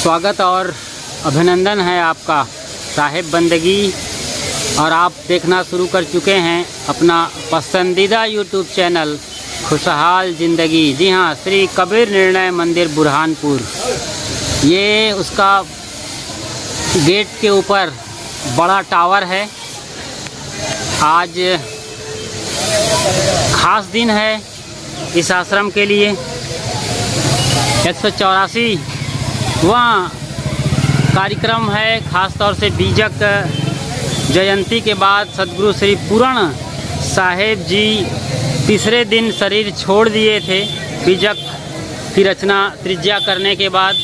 स्वागत और अभिनंदन है आपका साहिब बंदगी। और आप देखना शुरू कर चुके हैं अपना पसंदीदा यूट्यूब चैनल खुशहाल ज़िंदगी। जी हाँ, श्री कबीर निर्णय मंदिर बुरहानपुर। ये उसका गेट के ऊपर बड़ा टावर है। आज खास दिन है इस आश्रम के लिए। 184वां कार्यक्रम है। ख़ास तौर से बीजक जयंती के बाद सदगुरु श्री पूर्ण साहेब जी तीसरे दिन शरीर छोड़ दिए थे। बीजक की रचना त्रिज्या करने के बाद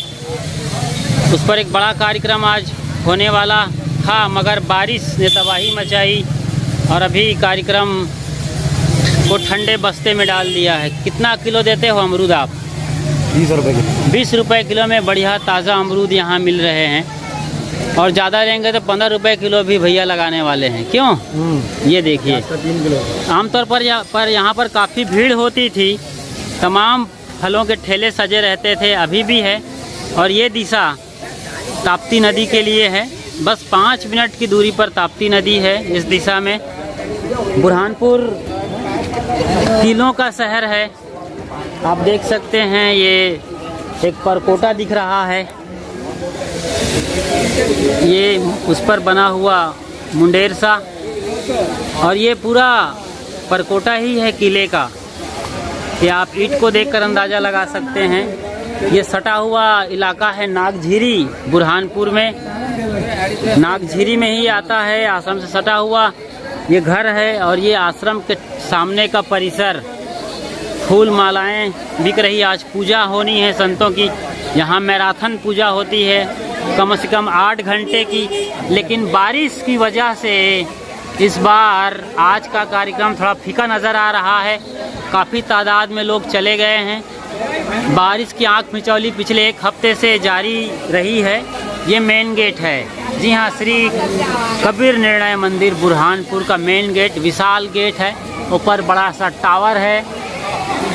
उस पर एक बड़ा कार्यक्रम आज होने वाला था, मगर बारिश ने तबाही मचाई और अभी कार्यक्रम को ठंडे बस्ते में डाल दिया है। कितना किलो देते हो अमरूद आप? 20 रुपये किलो। 20 रुपये किलो में बढ़िया ताज़ा अमरूद यहाँ मिल रहे हैं। और ज़्यादा लेंगे तो 15 रुपये किलो भी भैया लगाने वाले हैं। क्यों? ये देखिए, 3 किलो। आमतौर पर यहाँ पर काफ़ी भीड़ होती थी। तमाम फलों के ठेले सजे रहते थे, अभी भी है। और ये दिशा ताप्ती नदी के लिए है। बस 5 मिनट की दूरी पर ताप्ती नदी है। इस दिशा में बुरहानपुर टीलों का शहर है। आप देख सकते हैं, ये एक परकोटा दिख रहा है। ये उस पर बना हुआ मुंडेर सा, और ये पूरा परकोटा ही है किले का। ये आप ईंट को देखकर अंदाज़ा लगा सकते हैं। ये सटा हुआ इलाका है नागझीरी। बुरहानपुर में नागझीरी में ही आता है। आश्रम से सटा हुआ ये घर है। और ये आश्रम के सामने का परिसर, फूल मालाएं बिक रही। आज पूजा होनी है संतों की। यहाँ मैराथन पूजा होती है कम से कम 8 घंटे की। लेकिन बारिश की वजह से इस बार आज का कार्यक्रम थोड़ा फीका नज़र आ रहा है। काफ़ी तादाद में लोग चले गए हैं। बारिश की आंख मिचौली पिछले 1 हफ्ते से जारी रही है। ये मेन गेट है। जी हाँ, श्री कबीर निर्णय मंदिर बुरहानपुर का मेन गेट, विशाल गेट है। ऊपर बड़ा सा टावर है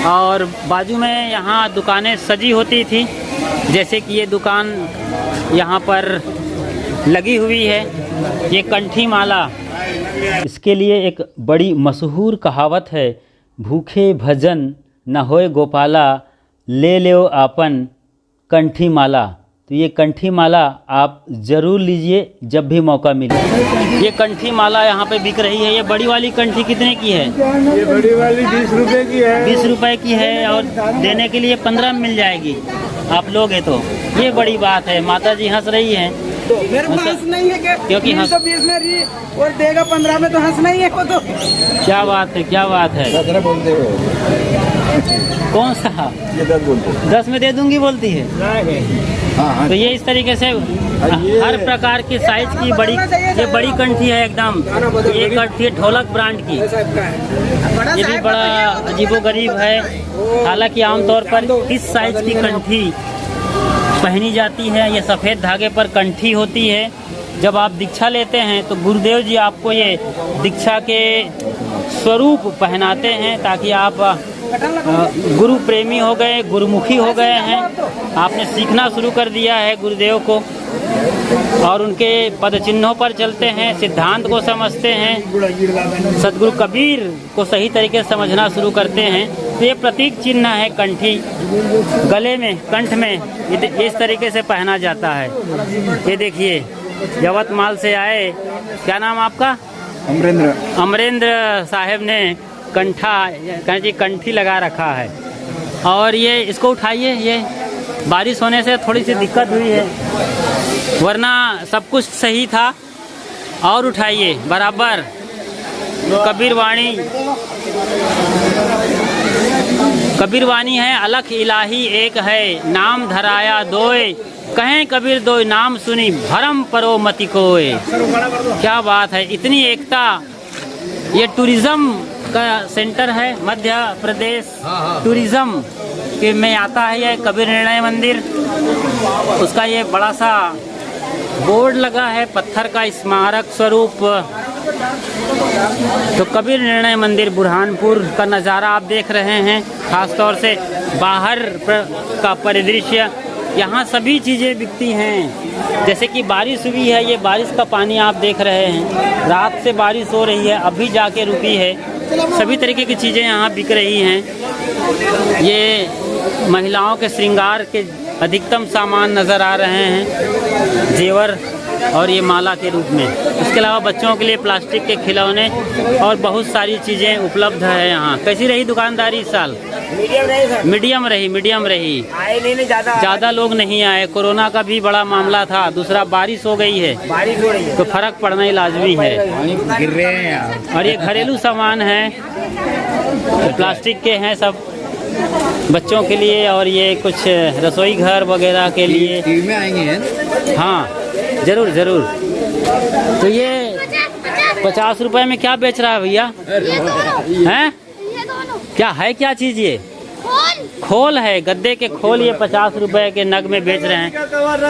और बाजू में यहाँ दुकानें सजी होती थी। जैसे कि ये दुकान यहाँ पर लगी हुई है, ये कंठी माला। इसके लिए एक बड़ी मशहूर कहावत है, भूखे भजन न होए गोपाला, ले लो आपन कंठी माला। तो ये कंठी माला आप ज़रूर लीजिए जब भी मौका मिले। ये कंठी माला यहाँ पे बिक रही है। ये बड़ी वाली कंठी कितने की है? ये बड़ी वाली 20 रुपये की है। 20 रुपये की है और देने के लिए 15 में मिल जाएगी। आप लोग हैं तो ये बड़ी बात है। माता जी हंस रही हैं। तो मेरे को हंस नहीं है क्या? क्योंकि हंस 20 में रही और देगा 15 में, तो हंस नहीं है वो तो। क्या बात है, क्या बात है। 10 बोलते हो? कौन सा? ये 10 बोलते हो। 10 में दे दूंगी बोलती है। हाँ। तो ये इस तरीके से हर प्रकार की साइज की बड़ी, ये बड़ी कंठी है एकदम। ये कंठी है ढोलक ब्रांड की। ये भी बड़ा अजीबोगरीब है। हालांकि आमतौर पर इस साइज की कंठी पहनी जाती है। ये सफ़ेद धागे पर कंठी होती है। जब आप दीक्षा लेते हैं तो गुरुदेव जी आपको ये दीक्षा के स्वरूप पहनाते हैं, ताकि आप गुरु प्रेमी हो गए, गुरुमुखी हो गए हैं। आपने सीखना शुरू कर दिया है गुरुदेव को और उनके पद चिन्हों पर चलते हैं, सिद्धांत को समझते हैं, सदगुरु कबीर को सही तरीके से समझना शुरू करते हैं। तो ये प्रतीक चिन्ह है कंठी। गले में, कंठ में इस तरीके से पहना जाता है। ये देखिए, यवतमाल से आए, क्या नाम आपका? अमरेंद्र। अमरेंद्र साहब ने कंठी लगा रखा है। और ये इसको उठाइए। ये बारिश होने से थोड़ी सी दिक्कत हुई है, वरना सब कुछ सही था। और उठाइए बराबर। कबीरवाणी है, अलख इलाही एक है, नाम धराया दोय, कहें कबीर दोय, नाम सुनी भरम परो मति कोय। क्या बात है, इतनी एकता। ये टूरिज्म का सेंटर है, मध्य प्रदेश टूरिज्म के में आता है ये कबीर निर्णय मंदिर। उसका ये बड़ा सा बोर्ड लगा है, पत्थर का स्मारक स्वरूप। तो कबीर निर्णय मंदिर बुरहानपुर का नज़ारा आप देख रहे हैं। ख़ास तौर से बाहर का परिदृश्य यहाँ सभी चीज़ें बिकती हैं। जैसे कि बारिश हुई है, ये बारिश का पानी आप देख रहे हैं, रात से बारिश हो रही है, अभी जाके रुकी है। सभी तरीके की चीज़ें यहाँ बिक रही हैं। ये महिलाओं के श्रृंगार के अधिकतम सामान नज़र आ रहे हैं, जेवर और ये माला के रूप में। इसके अलावा बच्चों के लिए प्लास्टिक के खिलौने और बहुत सारी चीज़ें उपलब्ध है यहाँ। कैसी रही दुकानदारी इस साल? मीडियम रहे सर। मीडियम रही। आए नहीं ज़्यादा लोग नहीं आए। कोरोना का भी बड़ा मामला था, दूसरा बारिश हो गई है, बारिश हो रही है तो फर्क पड़ना ही लाजमी है। गिर रहे हैं यार। और ये घरेलू सामान है, प्लास्टिक के हैं सब बच्चों के लिए, और ये कुछ रसोई घर वगैरह के लिए। टीवी में आएंगे हैं। हाँ जरूर जरूर। तो ये 50 रुपए में क्या बेच रहा है भैया? हैं? क्या है, क्या चीज़ ये? खोल है, गद्दे के खोल। ये 50 रुपए के नग में बेच रहे हैं।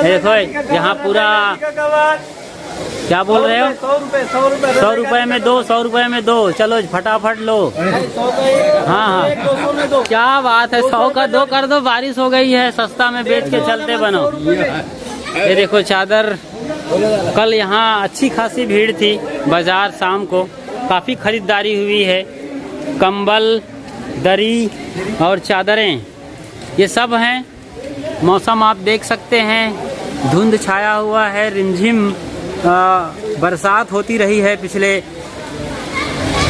देखो यहाँ पूरा, क्या बोल रहे हो? 100 रुपए में दो, 100 रुपए में दो। चलो फटाफट लो। हाँ हाँ, क्या बात है, 100 का 2 कर दो। बारिश हो गई है, सस्ता में बेच के चलते बनो। ये देखो चादर। कल यहाँ अच्छी खासी भीड़ थी, बाजार शाम को काफ़ी खरीदारी हुई है। कंबल, दरी और चादरें, ये सब हैं। मौसम आप देख सकते हैं, धुंध छाया हुआ है, रिमझिम बरसात होती रही है पिछले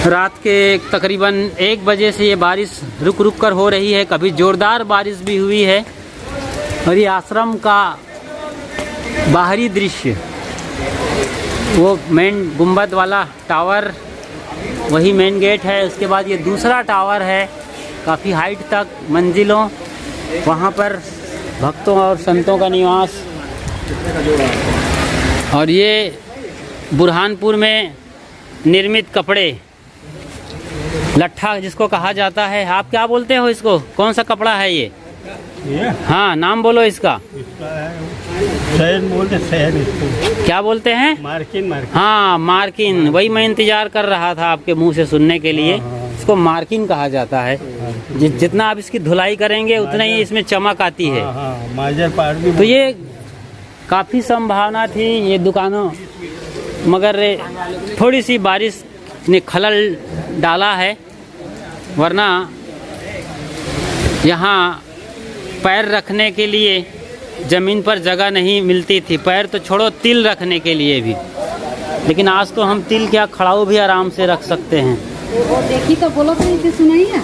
रात के तकरीबन 1 बजे से। ये बारिश रुक रुक कर हो रही है, कभी ज़ोरदार बारिश भी हुई है। और ये आश्रम का बाहरी दृश्य, वो मेन गुंबद वाला टावर, वही मेन गेट है। उसके बाद ये दूसरा टावर है, काफ़ी हाइट तक मंजिलों, वहाँ पर भक्तों और संतों का निवास। और ये बुरहानपुर में निर्मित कपड़े, लट्ठा जिसको कहा जाता है। आप क्या बोलते हो इसको? कौन सा कपड़ा है ये? हाँ, नाम बोलो इसका। शहर बोलते, शहर इसको क्या बोलते हैं? मार्किन। हाँ मार्किन, वही मैं इंतजार कर रहा था आपके मुंह से सुनने के लिए। इसको मार्किन कहा जाता है। जितना आप इसकी धुलाई करेंगे उतना ही इसमें चमक आती है। मार्जर पार्ट भी। तो ये काफ़ी संभावना थी ये दुकानों, मगर थोड़ी सी बारिश ने खलल डाला है, वरना यहाँ पैर रखने के लिए ज़मीन पर जगह नहीं मिलती थी। पैर तो छोड़ो, तिल रखने के लिए भी। लेकिन आज तो हम तिल क्या, खड़ाऊ भी आराम से रख सकते हैं। देखी तो बोलो तो सुनाइए।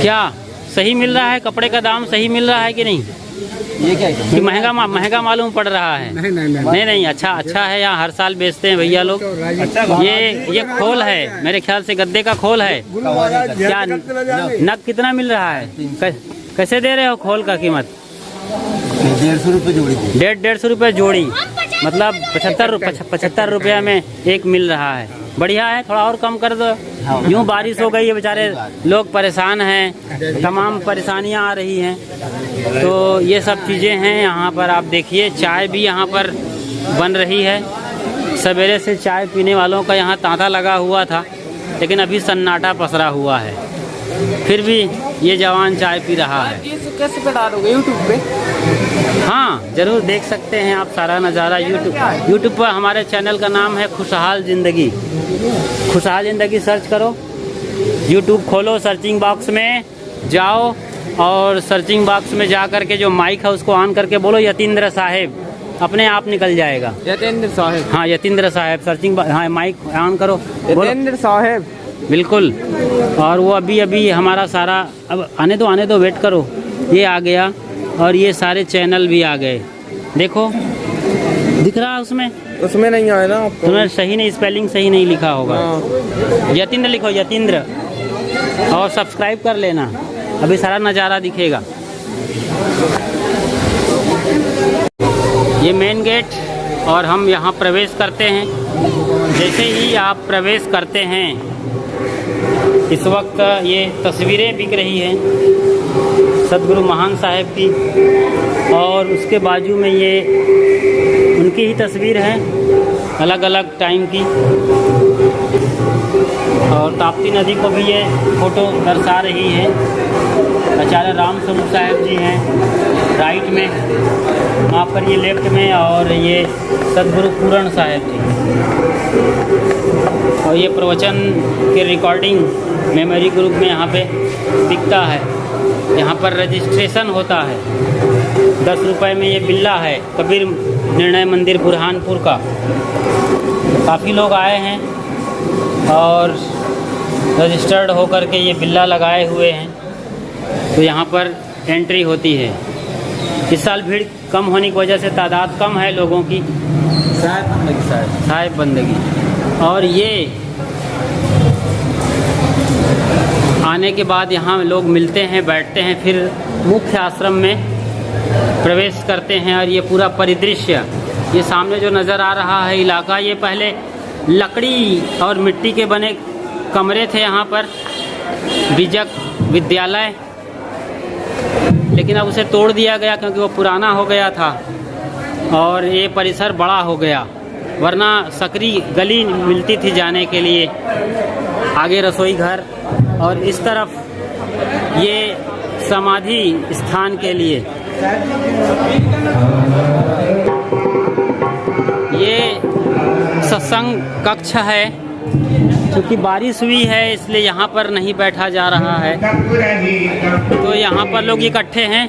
क्या सही मिल रहा है? कपड़े का दाम सही मिल रहा है कि नहीं? ये क्या कि महंगा मालूम पड़ रहा है? नहीं, अच्छा है। यहाँ हर साल बेचते हैं भैया लोग। ये खोल है, मेरे ख्याल से गद्दे का खोल है। क्या नग कितना मिल रहा है? कैसे दे रहे हो खोल का कीमत? 150 रुपये जोड़ी। 150 रुपये जोड़ी, मतलब 75 रुपये में एक मिल रहा है। बढ़िया है, थोड़ा और कम कर दो। यूँ बारिश हो गई है, बेचारे लोग परेशान हैं, तमाम परेशानियां आ रही हैं। तो ये सब चीज़ें हैं यहाँ पर। आप देखिए, चाय भी यहाँ पर बन रही है। सवेरे से चाय पीने वालों का यहाँ तांता लगा हुआ था, लेकिन अभी सन्नाटा पसरा हुआ है। फिर भी ये जवान चाय पी रहा है। कैसे पे डालोगे? यूट्यूब पे? हाँ जरूर देख सकते हैं आप सारा नज़ारा यूट्यूब पर। हमारे चैनल का नाम है खुशहाल ज़िंदगी। खुशहाल ज़िंदगी सर्च करो, यूट्यूब खोलो, सर्चिंग बॉक्स में जाओ और सर्चिंग बॉक्स में जा कर के जो माइक है उसको ऑन करके बोलो यतीन्द्र साहेब, अपने आप निकल जाएगा। यतेंद्र साहेब। हाँ यतीन्द्र साहेब, सर्चिंग, हाँ माइक ऑन करो, यतेंद्र साहेब, बिल्कुल। और वो अभी हमारा सारा, अब आने दो वेट करो, ये आ गया और ये सारे चैनल भी आ गए। देखो दिख रहा है उसमें नहीं आया ना। तुम्हें सही नहीं, स्पेलिंग सही नहीं लिखा होगा। यतीन्द्र लिखो, यतीन्द्र, और सब्सक्राइब कर लेना, अभी सारा नज़ारा दिखेगा। ये मेन गेट और हम यहाँ प्रवेश करते हैं। जैसे ही आप प्रवेश करते हैं, इस वक्त ये तस्वीरें बिक रही हैं सदगुरु महान साहेब की, और उसके बाजू में ये उनकी ही तस्वीर है, अलग अलग टाइम की। और ताप्ती नदी को भी ये फ़ोटो दर्शा रही है। आचार्य राम स्वरूप साहब जी हैं राइट में, वहाँ पर ये लेफ्ट में, और ये सदगुरु पूरण साहब जी। और ये प्रवचन के रिकॉर्डिंग मेमोरी ग्रुप में यहाँ पे बिकता है। यहाँ पर रजिस्ट्रेशन होता है। 10 रुपए में ये बिल्ला है कबीर निर्णय मंदिर बुरहानपुर का। काफ़ी लोग आए हैं और रजिस्टर्ड होकर के ये बिल्ला लगाए हुए हैं, तो यहाँ पर एंट्री होती है। इस साल भीड़ कम होने की वजह से तादाद कम है लोगों की, साहिब बंदगी। और ये आने के बाद यहाँ लोग मिलते हैं, बैठते हैं, फिर मुख्य आश्रम में प्रवेश करते हैं। और ये पूरा परिदृश्य, ये सामने जो नज़र आ रहा है इलाका, ये पहले लकड़ी और मिट्टी के बने कमरे थे यहाँ पर, बीजक विद्यालय, लेकिन अब उसे तोड़ दिया गया क्योंकि वो पुराना हो गया था और ये परिसर बड़ा हो गया। वरना सकरी गली मिलती थी जाने के लिए, आगे रसोई घर, और इस तरफ ये समाधि स्थान के लिए। ये सत्संग कक्ष है। क्योंकि बारिश हुई है इसलिए यहाँ पर नहीं बैठा जा रहा है, तो यहाँ पर लोग इकट्ठे हैं।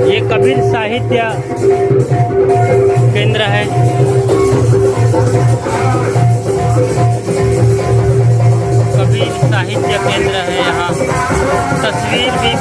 ये कबीर साहित्य केंद्र है। कबीर साहित्य केंद्र है। यहाँ तस्वीर भी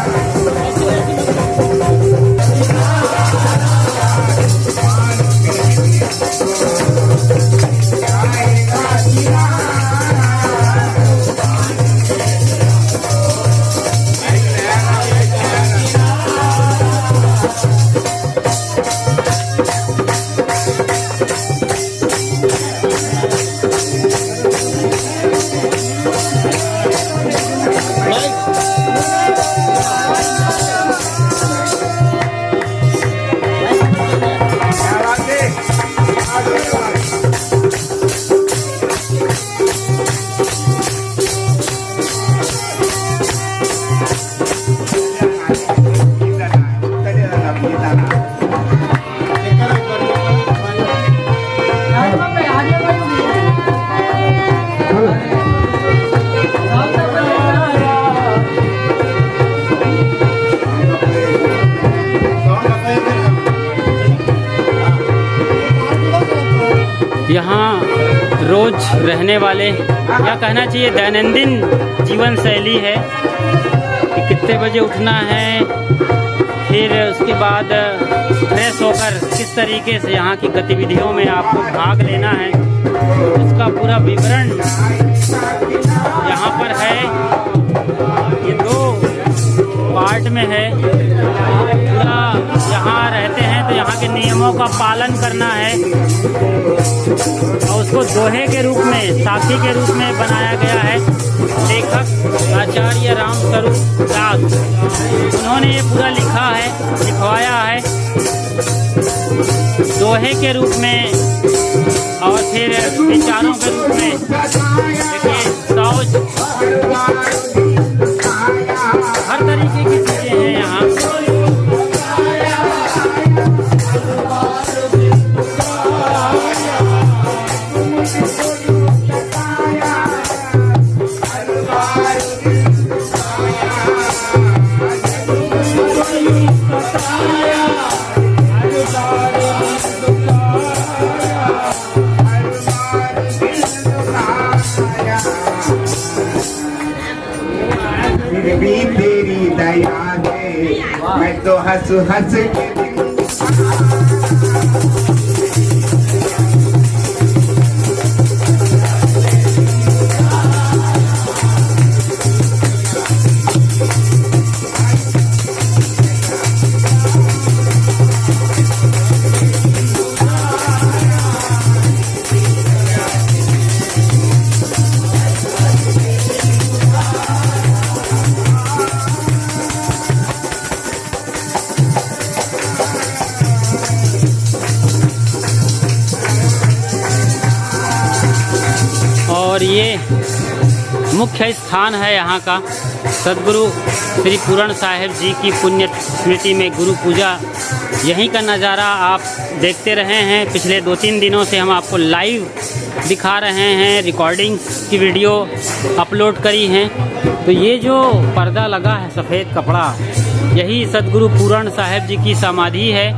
यहाँ रोज रहने वाले, या कहना चाहिए दैनंदिन जीवन शैली है कि कितने बजे उठना है, फिर उसके बाद फ्रेश होकर किस तरीके से यहाँ की गतिविधियों में आपको भाग लेना है, उसका पूरा विवरण यहाँ पर है। ये 2 पार्ट में है। पूरा यहाँ रहते हैं तो यहाँ के नियमों का पालन करना है और उसको दोहे के रूप में, साथी के रूप में बनाया गया है। लेखक आचार्य राम स्वरूप दास, उन्होंने ये पूरा लिखा है, लिखवाया है दोहे के रूप में और फिर विचारों के रूप में। देखिए शौच, हर तरीके की चीज़ें हैं यहाँ। तो हंस हंस और ये मुख्य स्थान है यहाँ का। सदगुरु श्री पूरण साहिब जी की पुण्य स्मृति में गुरु पूजा, यहीं का नज़ारा आप देखते रहे हैं। पिछले 2-3 दिनों से हम आपको लाइव दिखा रहे हैं, रिकॉर्डिंग्स की वीडियो अपलोड करी हैं। तो ये जो पर्दा लगा है सफ़ेद कपड़ा, यही सदगुरु पूरण साहिब जी की समाधि है,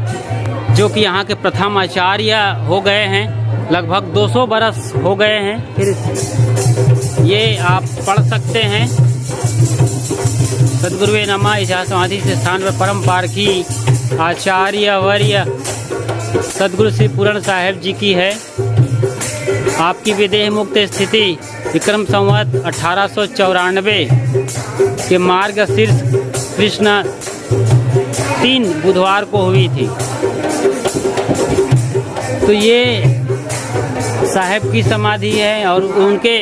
जो कि यहाँ के प्रथम आचार्य हो गए हैं। लगभग 200 बरस हो गए हैं। फिर ये आप पढ़ सकते हैं, सदगुरुवे नमः। इस समाधि से स्थान पर परम पारखी आचार्य वर्य सदगुरु श्री पूरण साहिब जी की है। आपकी विदेह मुक्त स्थिति विक्रम संवत 1894 के मार्गशीर्ष कृष्ण 3 बुधवार को हुई थी। तो ये साहेब की समाधि है और उनके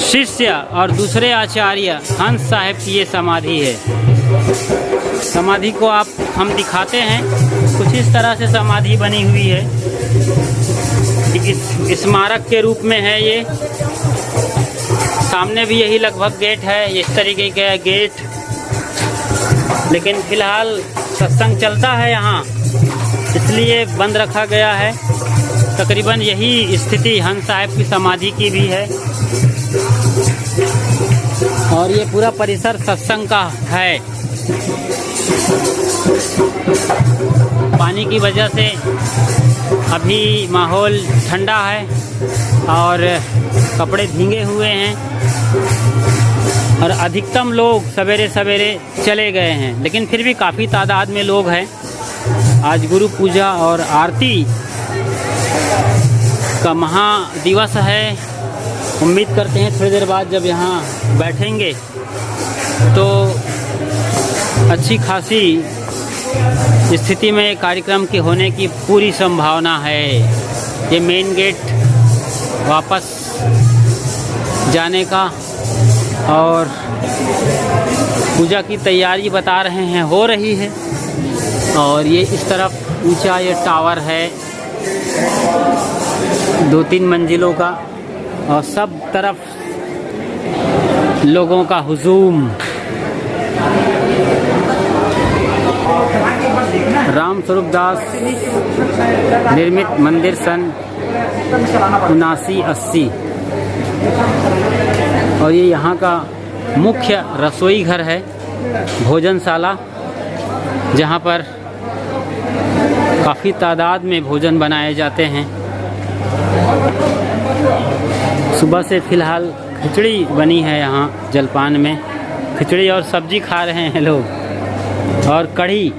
शिष्य और दूसरे आचार्य हंस साहेब की ये समाधि है। समाधि को आप हम दिखाते हैं, कुछ इस तरह से समाधि बनी हुई है। इस स्मारक के रूप में है ये। सामने भी यही लगभग गेट है, इस तरीके का गेट। लेकिन फिलहाल सत्संग चलता है यहाँ, इसलिए बंद रखा गया है। तकरीबन यही स्थिति हंस साहिब की समाधि की भी है। और ये पूरा परिसर सत्संग का है। पानी की वजह से अभी माहौल ठंडा है और कपड़े भीगे हुए हैं और अधिकतम लोग सवेरे सवेरे चले गए हैं, लेकिन फिर भी काफ़ी तादाद में लोग हैं। आज गुरु पूजा और आरती का महादिवस है। उम्मीद करते हैं थोड़ी देर बाद जब यहाँ बैठेंगे तो अच्छी खासी स्थिति में कार्यक्रम के होने की पूरी संभावना है। ये मेन गेट वापस जाने का और पूजा की तैयारी बता रहे हैं, हो रही है। और ये इस तरफ ऊंचा ये टावर है 2-3 मंजिलों का और सब तरफ लोगों का हुजूम। राम स्वरूप दास निर्मित मंदिर सन 79-80। और ये यहाँ का मुख्य रसोई घर है, भोजनशाला, जहाँ पर काफ़ी तादाद में भोजन बनाए जाते हैं। सुबह से फ़िलहाल खिचड़ी बनी है यहाँ जलपान में। खिचड़ी और सब्जी खा रहे हैं लोग, और कढ़ी,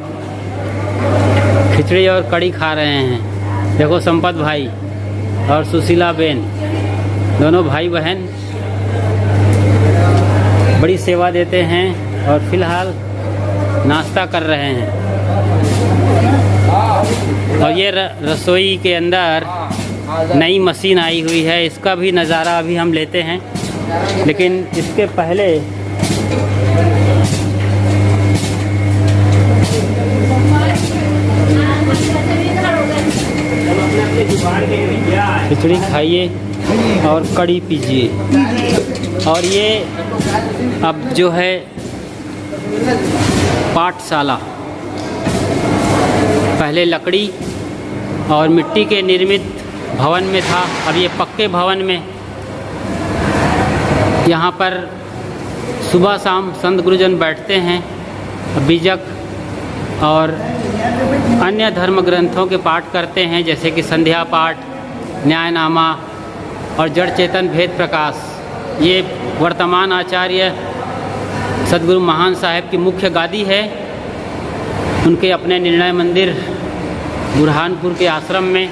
खिचड़ी और कढ़ी खा रहे हैं। देखो संपत भाई और सुशीला बेन, दोनों भाई बहन बड़ी सेवा देते हैं और फ़िलहाल नाश्ता कर रहे हैं। और ये रसोई के अंदर नई मशीन आई हुई है, इसका भी नज़ारा अभी हम लेते हैं। लेकिन इसके पहले खिचड़ी खाइए और कढ़ी पीजिए। और ये अब जो है पाठशाला, पहले लकड़ी और मिट्टी के निर्मित भवन में था, अब ये पक्के भवन में। यहाँ पर सुबह शाम संत गुरुजन बैठते हैं, बीजक और अन्य धर्म ग्रंथों के पाठ करते हैं, जैसे कि संध्या पाठ, न्यायनामा और जड़ चेतन भेद प्रकाश। ये वर्तमान आचार्य सदगुरु महान साहिब की मुख्य गादी है उनके अपने निर्णय मंदिर बुरहानपुर के आश्रम में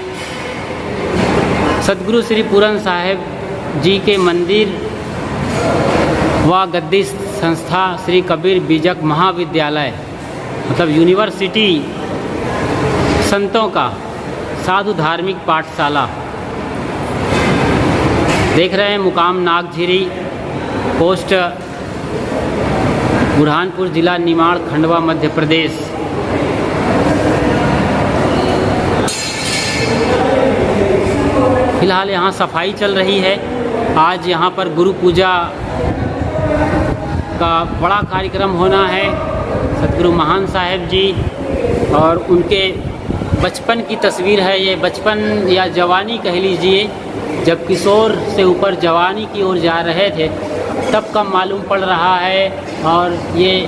सदगुरु श्री पूरन साहिब जी के मंदिर व गद्दी संस्था श्री कबीर बीजक महाविद्यालय मतलब यूनिवर्सिटी संतों का साधु धार्मिक पाठशाला देख रहे हैं। मुकाम नागझिरी, पोस्ट बुरहानपुर, जिला निमाड़, खंडवा, मध्य प्रदेश। फिलहाल यहाँ सफाई चल रही है। आज यहाँ पर गुरु पूजा का बड़ा कार्यक्रम होना है। सदगुरु महान साहेब जी और उनके बचपन की तस्वीर है। ये बचपन या जवानी कह लीजिए, जब किशोर से ऊपर जवानी की ओर जा रहे थे तब का मालूम पड़ रहा है। और ये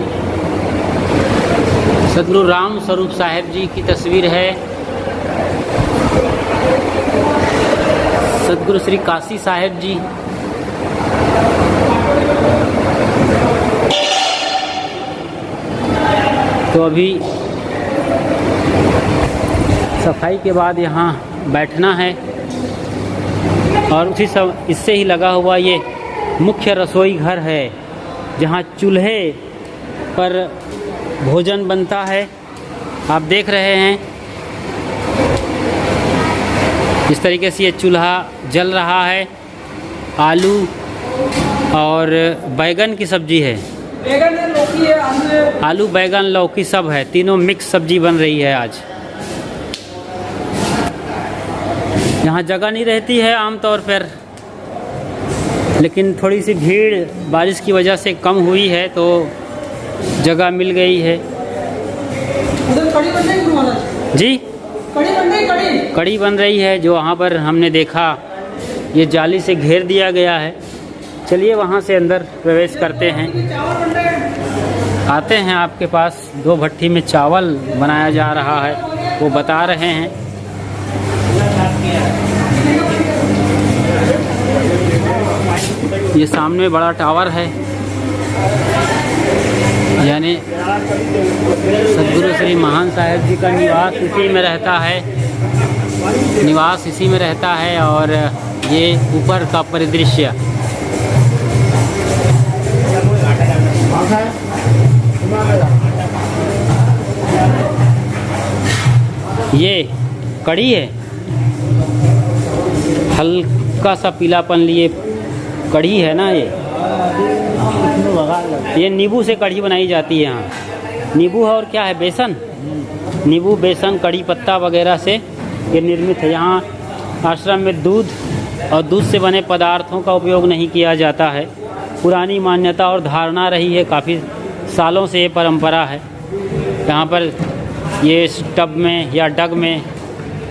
सदगुरु राम स्वरूप साहेब जी की तस्वीर है। सदगुरु श्री काशी साहेब जी, तो अभी सफाई के बाद यहाँ बैठना है। और उसी सब इससे ही लगा हुआ ये मुख्य रसोई घर है, जहाँ चूल्हे पर भोजन बनता है। आप देख रहे हैं इस तरीके से ये चूल्हा जल रहा है। आलू और बैगन की सब्जी है, आलू बैगन लौकी सब है, तीनों मिक्स सब्जी बन रही है आज। यहाँ जगह नहीं रहती है आमतौर पर, लेकिन थोड़ी सी भीड़ बारिश की वजह से कम हुई है तो जगह मिल गई है। कड़ी बन रही है महाराज जी, कड़ी बन रही, कड़ी बन रही है। जो वहाँ पर हमने देखा ये जाली से घेर दिया गया है। चलिए वहाँ से अंदर प्रवेश करते हैं। चावल बन रहे हैं। आते हैं आपके पास। 2 भट्टी में चावल बनाया जा रहा है, वो बता रहे हैं। ये सामने बड़ा टावर है, यानी सदगुरु श्री महान साहेब जी का निवास इसी में रहता है, इसी में रहता है। और ये ऊपर का परिदृश्य, ये कड़ी है, हल्का सा पीलापन लिए कड़ी है ना। ये नींबू से कढ़ी बनाई जाती है यहाँ। नींबू है और क्या है, बेसन, नींबू, बेसन, कड़ी पत्ता वगैरह से ये निर्मित है। यहाँ आश्रम में दूध और दूध से बने पदार्थों का उपयोग नहीं किया जाता है। पुरानी मान्यता और धारणा रही है, काफ़ी सालों से ये परंपरा है। यहाँ पर ये टब में या डग में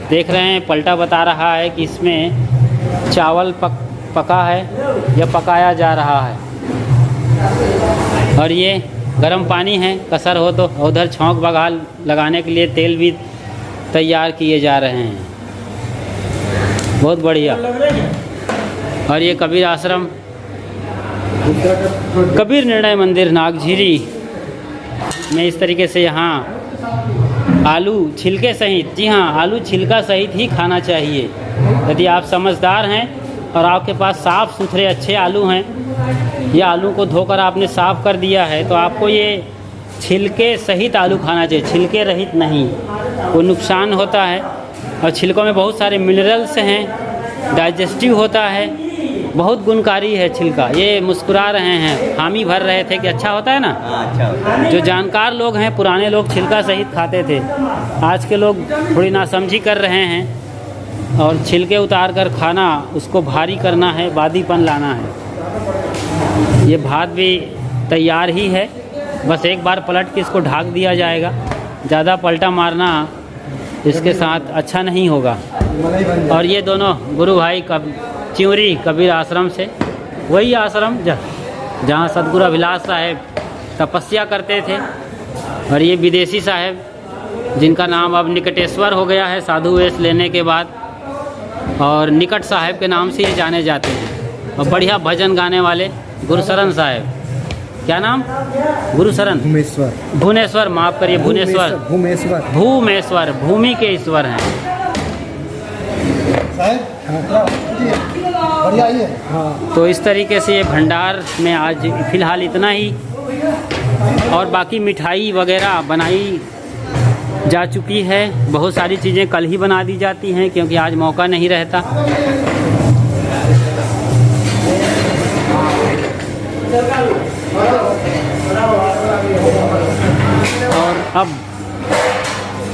देख रहे हैं, पलटा बता रहा है कि इसमें चावल पका है या पकाया जा रहा है। और ये गर्म पानी है, कसर हो तो उधर छौंक बघाल लगाने के लिए तेल भी तैयार किए जा रहे हैं। बहुत बढ़िया। और ये कबीर आश्रम, कबीर निर्णय मंदिर नागझिरी में इस तरीके से यहाँ आलू छिलके सहित, जी हाँ, आलू छिलका सहित ही खाना चाहिए। यदि आप समझदार हैं और आपके पास साफ़ सुथरे अच्छे आलू हैं, या आलू को धोकर आपने साफ़ कर दिया है, तो आपको ये छिलके सहित आलू खाना चाहिए, छिलके रहित नहीं। वो नुकसान होता है। और छिलकों में बहुत सारे मिनरल्स हैं, डाइजेस्टिव होता है, बहुत गुणकारी है छिलका। ये मुस्कुरा रहे हैं, हामी भर रहे थे कि अच्छा होता है ना। अच्छा होता है। जो जानकार लोग हैं, पुराने लोग छिलका सहित खाते थे। आज के लोग थोड़ी नासमझी कर रहे हैं और छिलके उतार कर खाना, उसको भारी करना है, बादीपन लाना है। ये भात भी तैयार ही है, बस एक बार पलट के इसको ढक दिया जाएगा। ज़्यादा पलटा मारना इसके साथ अच्छा नहीं होगा। और ये दोनों गुरु भाई चिंवरी कबीर आश्रम से, वही आश्रम जहाँ सदगुरु अभिलाष साहेब तपस्या करते थे। और ये विदेशी साहेब जिनका नाम अब निकटेश्वर हो गया है साधु वेश लेने के बाद, और निकट साहेब के नाम से ये जाने जाते हैं। और बढ़िया भजन गाने वाले गुरशरण साहेब। क्या नाम? गुरुशरण भूमेश्वर भुवनेश्वर, माफ करिए, भुवनेश्वर भूमेश्वर भूमेश्वर, भूमि के ईश्वर हैं। बढ़िया ही है। तो इस तरीके से ये भंडार में आज फ़िलहाल इतना ही, और बाकी मिठाई वगैरह बनाई जा चुकी है। बहुत सारी चीज़ें कल ही बना दी जाती हैं क्योंकि आज मौका नहीं रहता। और अब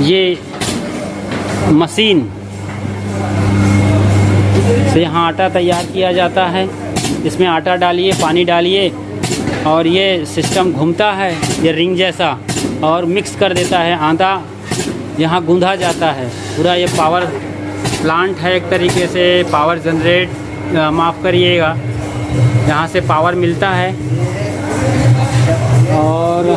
ये मशीन से यहाँ आटा तैयार किया जाता है। इसमें आटा डालिए, पानी डालिए और ये सिस्टम घूमता है, ये रिंग जैसा, और मिक्स कर देता है। आटा यहाँ गूंधा जाता है। पूरा ये पावर प्लांट है, एक तरीके से पावर जनरेट, माफ़ करिएगा, यहाँ से पावर मिलता है। और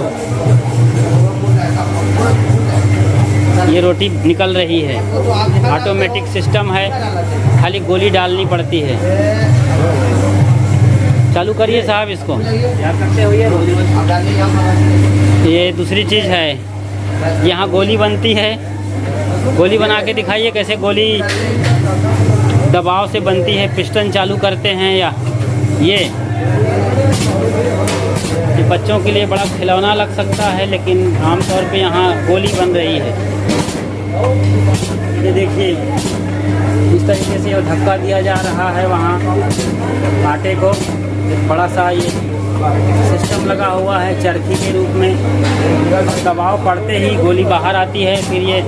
ये रोटी निकल रही है। ऑटोमेटिक सिस्टम है, खाली गोली डालनी पड़ती है। चालू करिए साहब इसको। ये दूसरी चीज़ है, यहाँ गोली बनती है। गोली बना के दिखाइए कैसे गोली दबाव से बनती है। पिस्टन चालू करते हैं या ये बच्चों के लिए बड़ा खिलौना लग सकता है, लेकिन आमतौर पे यहाँ गोली बन रही है। ये देखिए इस तरीके से धक्का दिया जा रहा है वहाँ आटे को। एक बड़ा सा ये सिस्टम लगा हुआ है चरखी के रूप में। दबाव पड़ते ही गोली बाहर आती है। फिर ये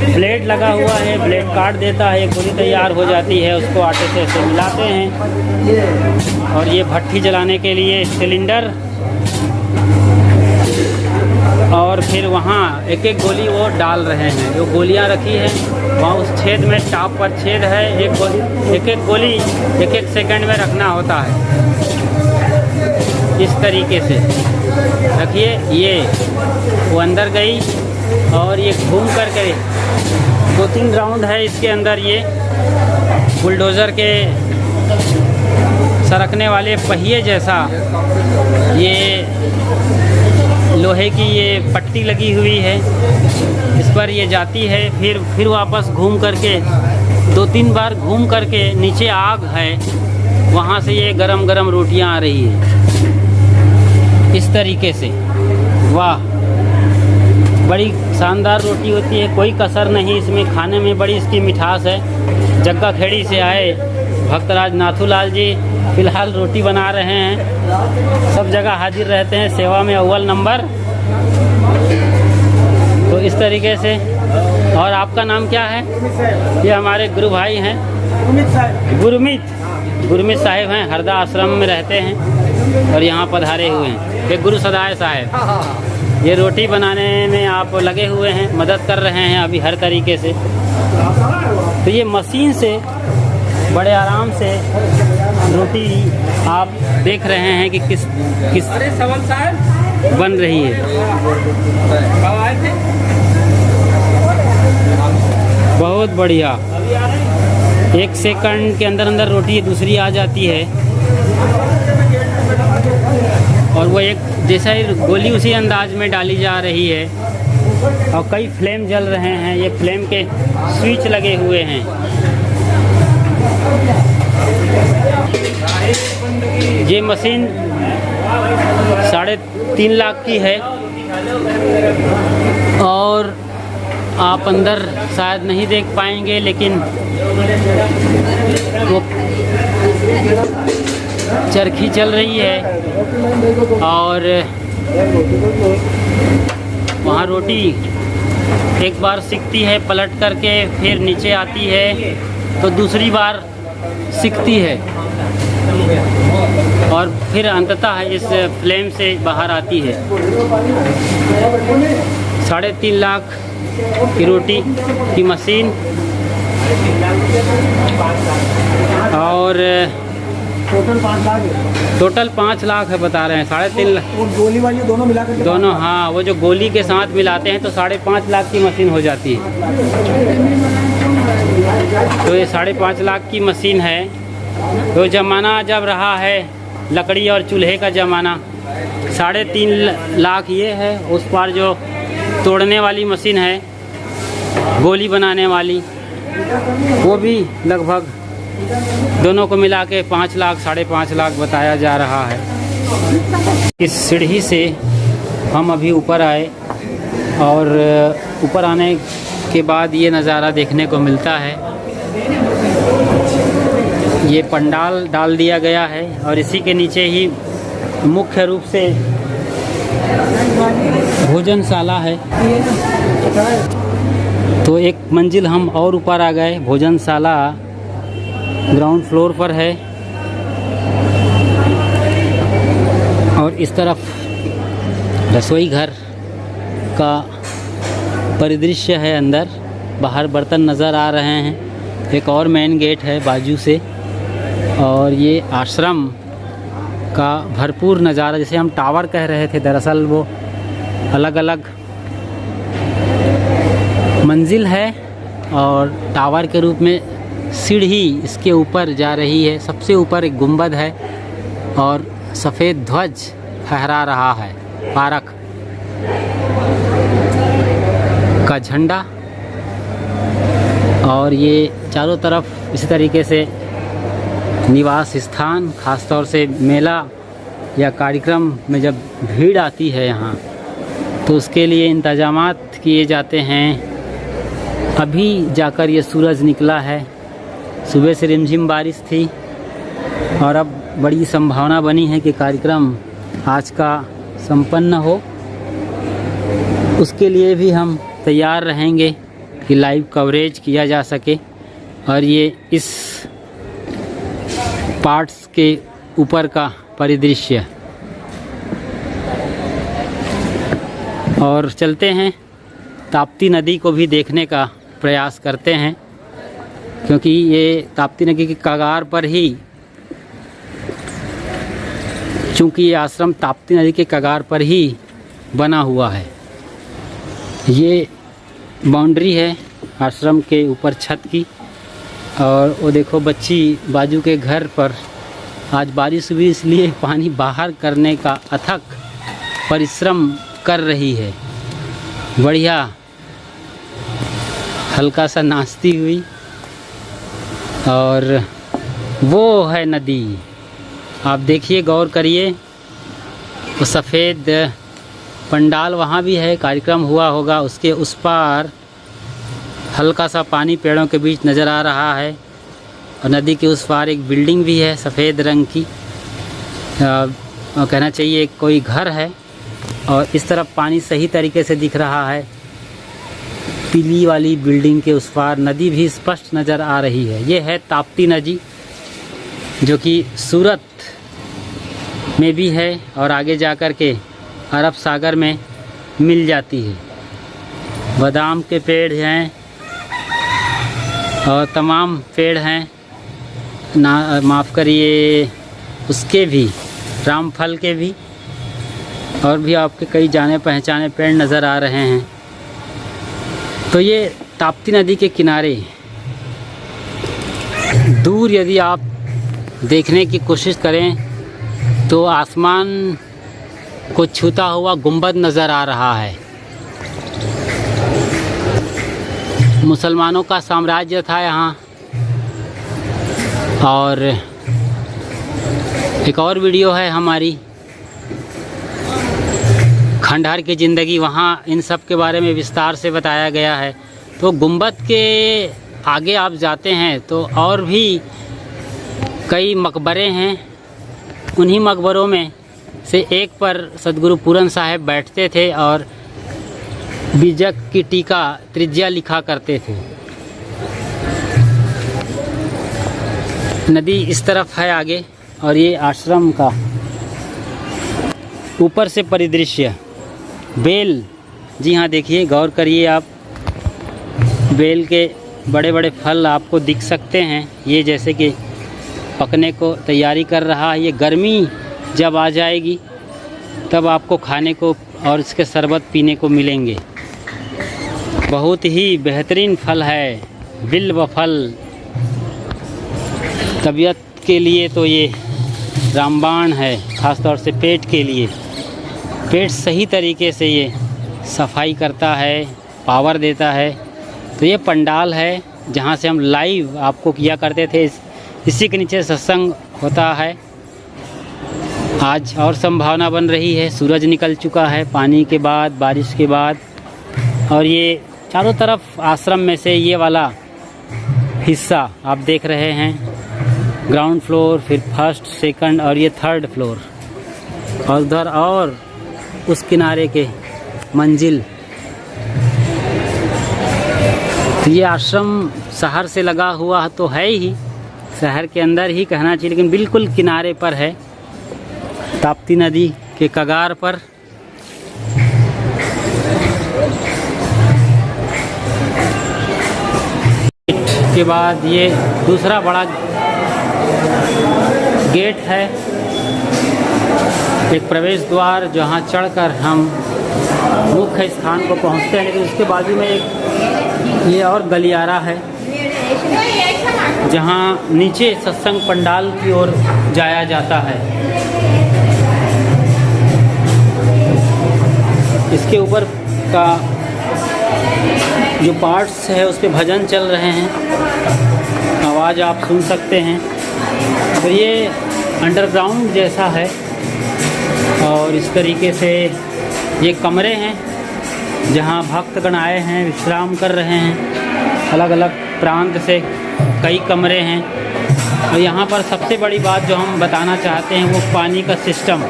ब्लेड लगा हुआ है, ब्लेड काट देता है, गोली तैयार हो जाती है। उसको आटे से ऐसे मिलाते हैं। और ये भट्ठी जलाने के लिए सिलेंडर, और फिर वहाँ एक एक गोली वो डाल रहे हैं। जो गोलियाँ रखी हैं वहाँ उस छेद में, टॉप पर छेद है। एक एक गोली एक एक सेकंड में रखना होता है। इस तरीके से रखिए। ये वो अंदर गई और ये घूम कर के 2-3 राउंड है इसके अंदर। ये बुलडोज़र के सरकने वाले पहिए जैसा ये लोहे की ये पट्टी लगी हुई है, इस पर ये जाती है। फिर वापस घूम करके 2-3 बार घूम करके नीचे आग है, वहाँ से ये गरम गरम रोटियाँ आ रही है इस तरीके से। वाह, बड़ी शानदार रोटी होती है, कोई कसर नहीं इसमें। खाने में बड़ी इसकी मिठास है। जग्गा खेड़ी से आए भक्तराज नाथूलाल जी फ़िलहाल रोटी बना रहे हैं। सब जगह हाजिर रहते हैं, सेवा में अव्वल नंबर। तो इस तरीके से। और आपका नाम क्या है? ये हमारे गुरु भाई हैं, गुरमीत साहिब हैं, हरदा आश्रम में रहते हैं और यहाँ पधारे हुए हैं। ये गुरु सदाय साहिब ये रोटी बनाने में आप लगे हुए हैं, मदद कर रहे हैं अभी हर तरीके से। तो ये मशीन से बड़े आराम से रोटी आप देख रहे हैं कि किस बन रही है। बहुत बढ़िया। 1 सेकंड के अंदर अंदर रोटी दूसरी आ जाती है। और वो एक जैसा ही गोली उसी अंदाज में डाली जा रही है। और कई फ्लेम जल रहे हैं। ये फ्लेम के स्विच लगे हुए हैं। ये मशीन 3.5 लाख की है। और आप अंदर शायद नहीं देख पाएंगे, लेकिन वो चरखी चल रही है और वहाँ रोटी एक बार सिकती है पलट करके, फिर नीचे आती है तो दूसरी बार सिकती है और फिर अंततः इस फ्लेम से बाहर आती है। 3.5 लाख की रोटी की मशीन। और टोटल 5 लाख है बता रहे हैं। 3.5 लाख गोली वाली दोनों मिला कर दोनों। हाँ, वो जो गोली के साथ मिलाते हैं तो 5.5 लाख की मशीन हो जाती है। तो ये 5.5 लाख की मशीन है। तो ज़माना जब रहा है लकड़ी और चूल्हे का ज़माना, 3.5 लाख ये है। उस पार जो तोड़ने वाली मशीन है, गोली बनाने वाली, वो भी लगभग दोनों को मिला के 5 लाख 5.5 लाख बताया जा रहा है। इस सीढ़ी से हम अभी ऊपर आए और ऊपर आने के बाद ये नज़ारा देखने को मिलता है। ये पंडाल डाल दिया गया है और इसी के नीचे ही मुख्य रूप से भोजनशाला है। तो एक मंजिल हम और ऊपर आ गए। भोजनशाला ग्राउंड फ्लोर पर है और इस तरफ रसोई घर का परिदृश्य है। अंदर बाहर बर्तन नज़र आ रहे हैं। एक और मेन गेट है बाजू से और ये आश्रम का भरपूर नज़ारा, जैसे हम टावर कह रहे थे, दरअसल वो अलग अलग मंजिल है और टावर के रूप में सीढ़ी इसके ऊपर जा रही है। सबसे ऊपर एक गुंबद है और सफ़ेद ध्वज फहरा रहा है, पारक का झंडा। और ये चारों तरफ इसी तरीके से निवास स्थान, ख़ास तौर से मेला या कार्यक्रम में जब भीड़ आती है यहाँ, तो उसके लिए इंतजामात किए जाते हैं। अभी जाकर ये सूरज निकला है। सुबह से रिमझिम बारिश थी और अब बड़ी संभावना बनी है कि कार्यक्रम आज का संपन्न हो। उसके लिए भी हम तैयार रहेंगे कि लाइव कवरेज किया जा सके। और ये इस पार्ट्स के ऊपर का परिदृश्य। और चलते हैं, ताप्ती नदी को भी देखने का प्रयास करते हैं, क्योंकि ये ताप्ती नदी की कगार पर ही, चूँकि ये आश्रम ताप्ती नदी के कगार पर ही बना हुआ है। ये बाउंड्री है आश्रम के ऊपर छत की। और वो देखो बच्ची बाजू के घर पर, आज बारिश हुई इसलिए पानी बाहर करने का अथक परिश्रम कर रही है। बढ़िया हल्का सा नाचती हुई। और वो है नदी, आप देखिए, गौर करिए। वो सफ़ेद पंडाल वहाँ भी है, कार्यक्रम हुआ होगा। उसके उस पार हल्का सा पानी पेड़ों के बीच नज़र आ रहा है और नदी के उस पार एक बिल्डिंग भी है सफ़ेद रंग की। कहना चाहिए कोई घर है। और इस तरफ पानी सही तरीके से दिख रहा है। पीली वाली बिल्डिंग के उस पार नदी भी स्पष्ट नज़र आ रही है। ये है ताप्ती नदी, जो कि सूरत में भी है और आगे जाकर के अरब सागर में मिल जाती है। बादाम के पेड़ हैं और तमाम पेड़ हैं, ना माफ़ करिए, उसके भी, रामफल के भी, और भी आपके कई जाने पहचाने पेड़ नज़र आ रहे हैं। तो ये ताप्ती नदी के किनारे दूर यदि आप देखने की कोशिश करें तो आसमान को छूता हुआ गुंबद नज़र आ रहा है। मुसलमानों का साम्राज्य था यहाँ। और एक और वीडियो है हमारी, खंडहर की ज़िंदगी, वहाँ इन सब के बारे में विस्तार से बताया गया है। तो गुंबद के आगे आप जाते हैं तो और भी कई मकबरे हैं। उन्हीं मकबरों में से एक पर सदगुरु पूरन साहब बैठते थे और बीजक की टीका त्रिज्या लिखा करते थे। नदी इस तरफ है आगे और ये आश्रम का ऊपर से परिदृश्य। बेल, जी हाँ, देखिए, गौर करिए आप, बेल के बड़े बड़े फल आपको दिख सकते हैं। ये जैसे कि पकने को तैयारी कर रहा है। ये गर्मी जब आ जाएगी तब आपको खाने को और इसके शरबत पीने को मिलेंगे। बहुत ही बेहतरीन फल है, बिल्व फल। तबीयत के लिए तो ये रामबाण है, ख़ास तौर से पेट के लिए। पेट सही तरीके से ये सफाई करता है, पावर देता है। तो ये पंडाल है जहाँ से हम लाइव आपको किया करते थे। इसी के नीचे सत्संग होता है। आज और संभावना बन रही है, सूरज निकल चुका है पानी के बाद, बारिश के बाद। और ये चारों तरफ आश्रम में से ये वाला हिस्सा आप देख रहे हैं, ग्राउंड फ्लोर, फिर फर्स्ट, सेकंड और ये थर्ड फ्लोर, और उधर और उस किनारे के मंजिल। तो ये आश्रम शहर से लगा हुआ तो है ही, शहर के अंदर ही कहना चाहिए, लेकिन बिल्कुल किनारे पर है, ताप्ती नदी के कगार पर। के बाद ये दूसरा बड़ा गेट है, एक प्रवेश द्वार जहाँ चढ़कर हम मुख्य स्थान को पहुँचते हैं। लेकिन उसके बाजू में एक ये और गलियारा है जहाँ नीचे सत्संग पंडाल की ओर जाया जाता है। इसके ऊपर का जो पार्ट्स है उस पे भजन चल रहे हैं, आवाज़ आप सुन सकते हैं। तो ये अंडरग्राउंड जैसा है और इस तरीके से ये कमरे हैं जहाँ भक्तगण आए हैं, विश्राम कर रहे हैं। अलग अलग प्रांत से कई कमरे हैं। और यहाँ पर सबसे बड़ी बात जो हम बताना चाहते हैं वो पानी का सिस्टम।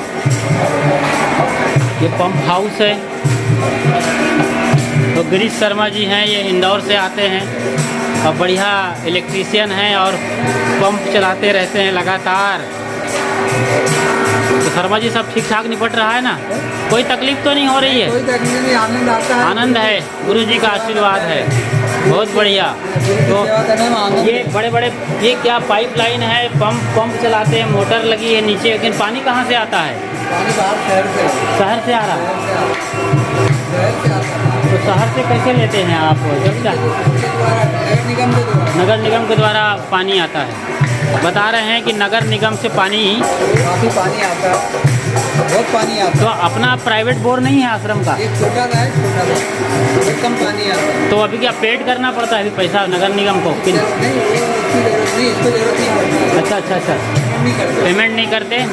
ये पंप हाउस है। तो गिरीश शर्मा जी हैं, ये इंदौर से आते हैं और बढ़िया इलेक्ट्रीशियन हैं और पंप चलाते रहते हैं लगातार। तो शर्मा जी सब ठीक ठाक निपट रहा है ना? कोई तकलीफ तो नहीं हो रही है? कोई तकलीफ नहीं, आनंद आता है। आनंद है, गुरु जी का आशीर्वाद है, बहुत बढ़िया। तो ये बड़े बड़े ये क्या पाइपलाइन है, पंप चलाते हैं, मोटर लगी है नीचे, लेकिन पानी कहाँ से आता है? पानी बाहर शहर से आ रहा है। तो शहर से कैसे लेते हैं आप? नगर निगम के द्वारा पानी आता है। बता रहे हैं कि नगर निगम से पानी काफ़ी पानी आता है, बहुत पानी आता है। तो अपना प्राइवेट बोर नहीं है आश्रम का? एक छोटा सा है, छोटा सा, बहुत कम पानी आता है। तो अभी क्या पेड करना पड़ता है अभी पैसा नगर निगम को? नहीं, इसको जरूरत नहीं पड़ती। अच्छा, नहीं करते, पेमेंट नहीं करते।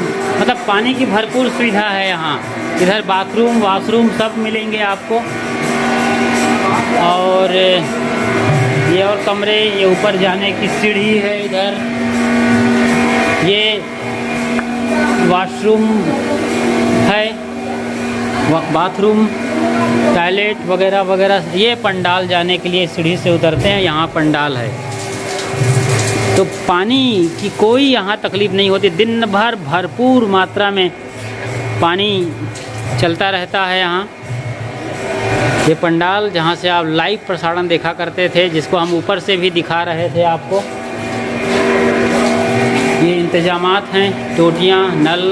मतलब पानी की भरपूर सुविधा है यहाँ। इधर बाथरूम वाशरूम सब मिलेंगे आपको। और ये और कमरे, ये ऊपर जाने की सीढ़ी है, इधर ये वॉशरूम है, बाथरूम, टॉयलेट वगैरह वगैरह। ये पंडाल जाने के लिए सीढ़ी से उतरते हैं, यहाँ पंडाल है। तो पानी की कोई यहाँ तकलीफ़ नहीं होती। दिन भर भरपूर मात्रा में पानी चलता रहता है यहाँ। ये पंडाल जहाँ से आप लाइव प्रसारण देखा करते थे, जिसको हम ऊपर से भी दिखा रहे थे आपको। ये इंतजामात हैं, टोटियाँ, नल,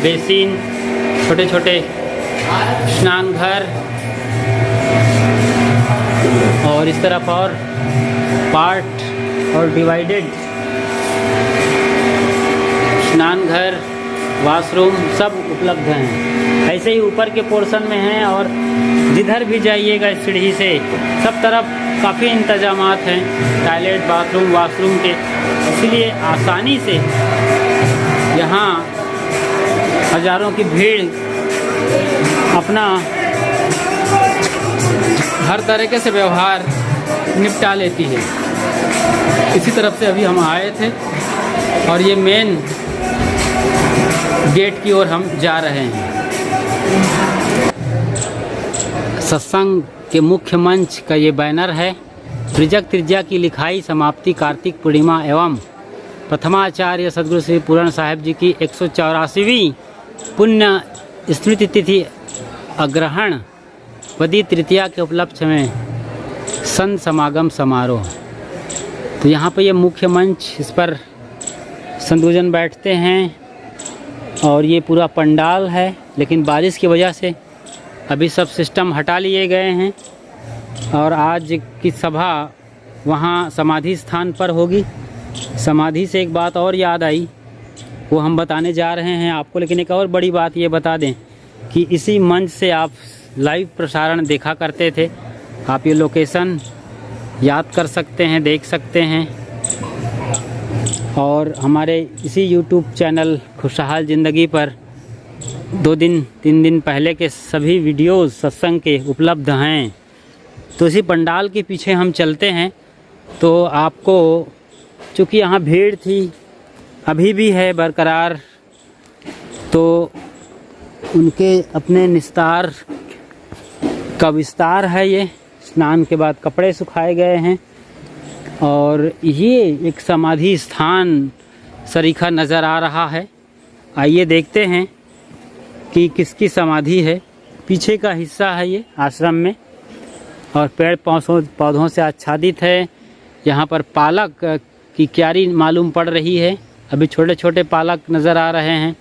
बेसिन, छोटे छोटे स्नान घर, और इस तरफ और पार्ट और डिवाइडेड स्नान घर, वॉशरूम सब उपलब्ध हैं। ऐसे ही ऊपर के पोर्शन में हैं, और जिधर भी जाइएगा इस सीढ़ी से सब तरफ काफ़ी इंतजामात हैं, टॉयलेट, बाथरूम, वॉशरूम के। इसलिए आसानी से यहाँ हज़ारों की भीड़ अपना हर तरीके से व्यवहार निपटा लेती है। इसी तरफ से अभी हम आए थे और ये मेन गेट की ओर हम जा रहे हैं। सत्संग के मुख्य मंच का ये बैनर है। त्रिजग त्रिज्या की लिखाई समाप्ति कार्तिक पूर्णिमा एवं प्रथमाचार्य सदगुरु श्री पूरण साहिब जी की 184वीं पुण्य स्मृति तिथि अग्रहण वदी तृतीया के उपलक्ष्य में संत समागम समारोह। तो यहाँ पर ये मुख्य मंच, इस पर संतजन बैठते हैं और ये पूरा पंडाल है। लेकिन बारिश की वजह से अभी सब सिस्टम हटा लिए गए हैं और आज की सभा वहाँ समाधि स्थान पर होगी। समाधि से एक बात और याद आई वो हम बताने जा रहे हैं आपको। लेकिन एक और बड़ी बात ये बता दें कि इसी मंच से आप लाइव प्रसारण देखा करते थे। आप ये लोकेशन याद कर सकते हैं, देख सकते हैं। और हमारे इसी यूट्यूब चैनल खुशहाल ज़िंदगी पर 2-3 दिन पहले के सभी वीडियोस सत्संग के उपलब्ध हैं। तो इसी पंडाल के पीछे हम चलते हैं। तो आपको, चूँकि यहाँ भीड़ थी, अभी भी है बरकरार, तो उनके अपने निस्तार का विस्तार है। ये स्नान के बाद कपड़े सुखाए गए हैं और ये एक समाधि स्थान सरीखा नज़र आ रहा है। आइए देखते हैं कि किसकी समाधि है। पीछे का हिस्सा है ये आश्रम में और पेड़ पौधों से आच्छादित है। यहाँ पर पालक की क्यारी मालूम पड़ रही है। अभी छोटे छोटे पालक नज़र आ रहे हैं,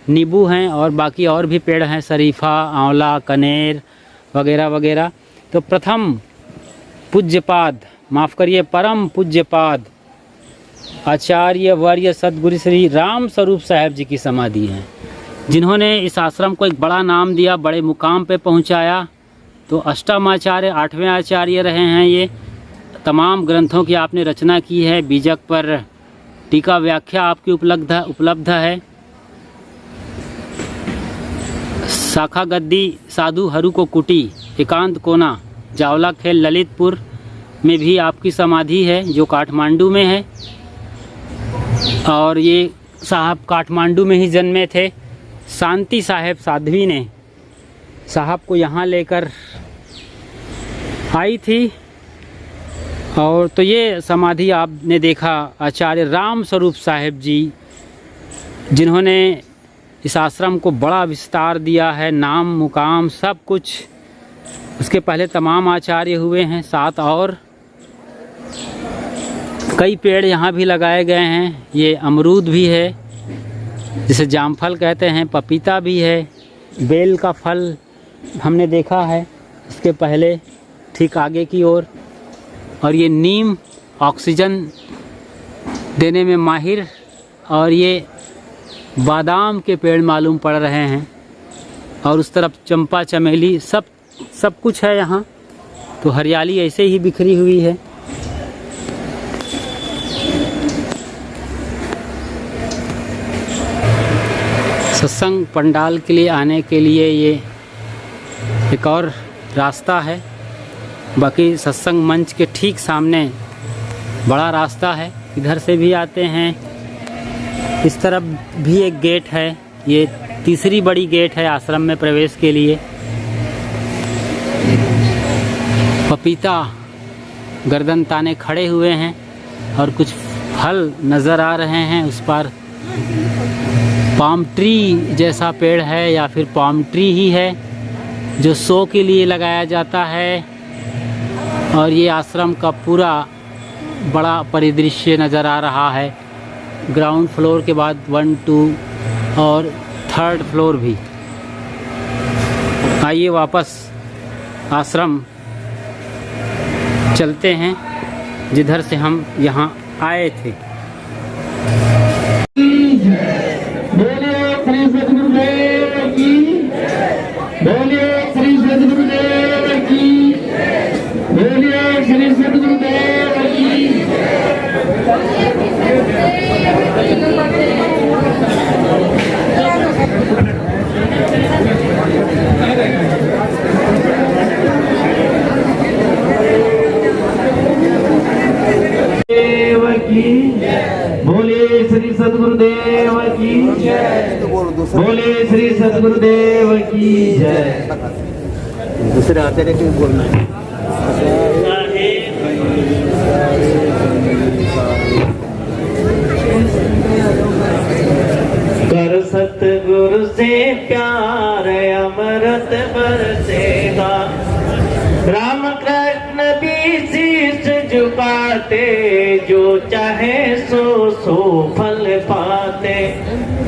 नींबू हैं और बाकी और भी पेड़ हैं, शरीफा, आंवला, कनेर वगैरह वगैरह। तो प्रथम पूज्यपाद, माफ़ करिए परम पूज्यपाद आचार्य वर्य सद्गुरु श्री राम स्वरूप साहब जी की समाधि है, जिन्होंने इस आश्रम को एक बड़ा नाम दिया, बड़े मुकाम पे पहुंचाया। तो अष्टम आचार्य, 8वें आचार्य रहे हैं ये। तमाम ग्रंथों की आपने रचना की है। बीजक पर टीका व्याख्या आपकी उपलब्ध है। शाखा गद्दी साधु हरु को कुटी, एकांत कोना, जावला खेल ललितपुर में भी आपकी समाधि है, जो काठमांडू में है। और ये साहब काठमांडू में ही जन्मे थे। शांति साहेब साध्वी ने साहब को यहाँ लेकर आई थी। और तो ये समाधि आपने देखा आचार्य राम स्वरूप साहेब जी, जिन्होंने इस आश्रम को बड़ा विस्तार दिया है, नाम मुकाम सब कुछ। उसके पहले तमाम आचार्य हुए हैं, 7 और कई पेड़ यहाँ भी लगाए गए हैं। ये अमरूद भी है, जिसे जामफल कहते हैं, पपीता भी है, बेल का फल हमने देखा है इसके पहले ठीक आगे की ओर। और ये नीम ऑक्सीजन देने में माहिर, और ये बादाम के पेड़ मालूम पड़ रहे हैं। और उस तरफ चंपा चमेली सब कुछ है यहाँ। तो हरियाली ऐसे ही बिखरी हुई है। सत्संग पंडाल के लिए आने के लिए ये एक और रास्ता है। बाकी सत्संग मंच के ठीक सामने बड़ा रास्ता है, इधर से भी आते हैं। इस तरफ भी एक गेट है, ये तीसरी बड़ी गेट है आश्रम में प्रवेश के लिए। पपीता गर्दन ताने खड़े हुए हैं और कुछ फल नज़र आ रहे हैं। उस पर पाम ट्री जैसा पेड़ है, या फिर पाम ट्री ही है, जो शो के लिए लगाया जाता है। और ये आश्रम का पूरा बड़ा परिदृश्य नज़र आ रहा है। ग्राउंड फ्लोर के बाद 1, 2 और 3rd फ्लोर भी। आइए वापस आश्रम चलते हैं, जिधर से हम यहाँ आए थे। बोलिए श्री सद्गुरुदेव की, बोलिए श्री सद्गुरुदेव की, बोलिए श्री सद्गुरुदेव की। बोले श्री सद्गुरुदेव की जय, बोले श्री सद्गुरुदेव की जय। दूसरे आते रहते बोलना है। कर सतगुरु से प्यार अमृत बरसेगा। राम कृष्ण भी शीश झुकाते, जो चाहे सो फल पाते।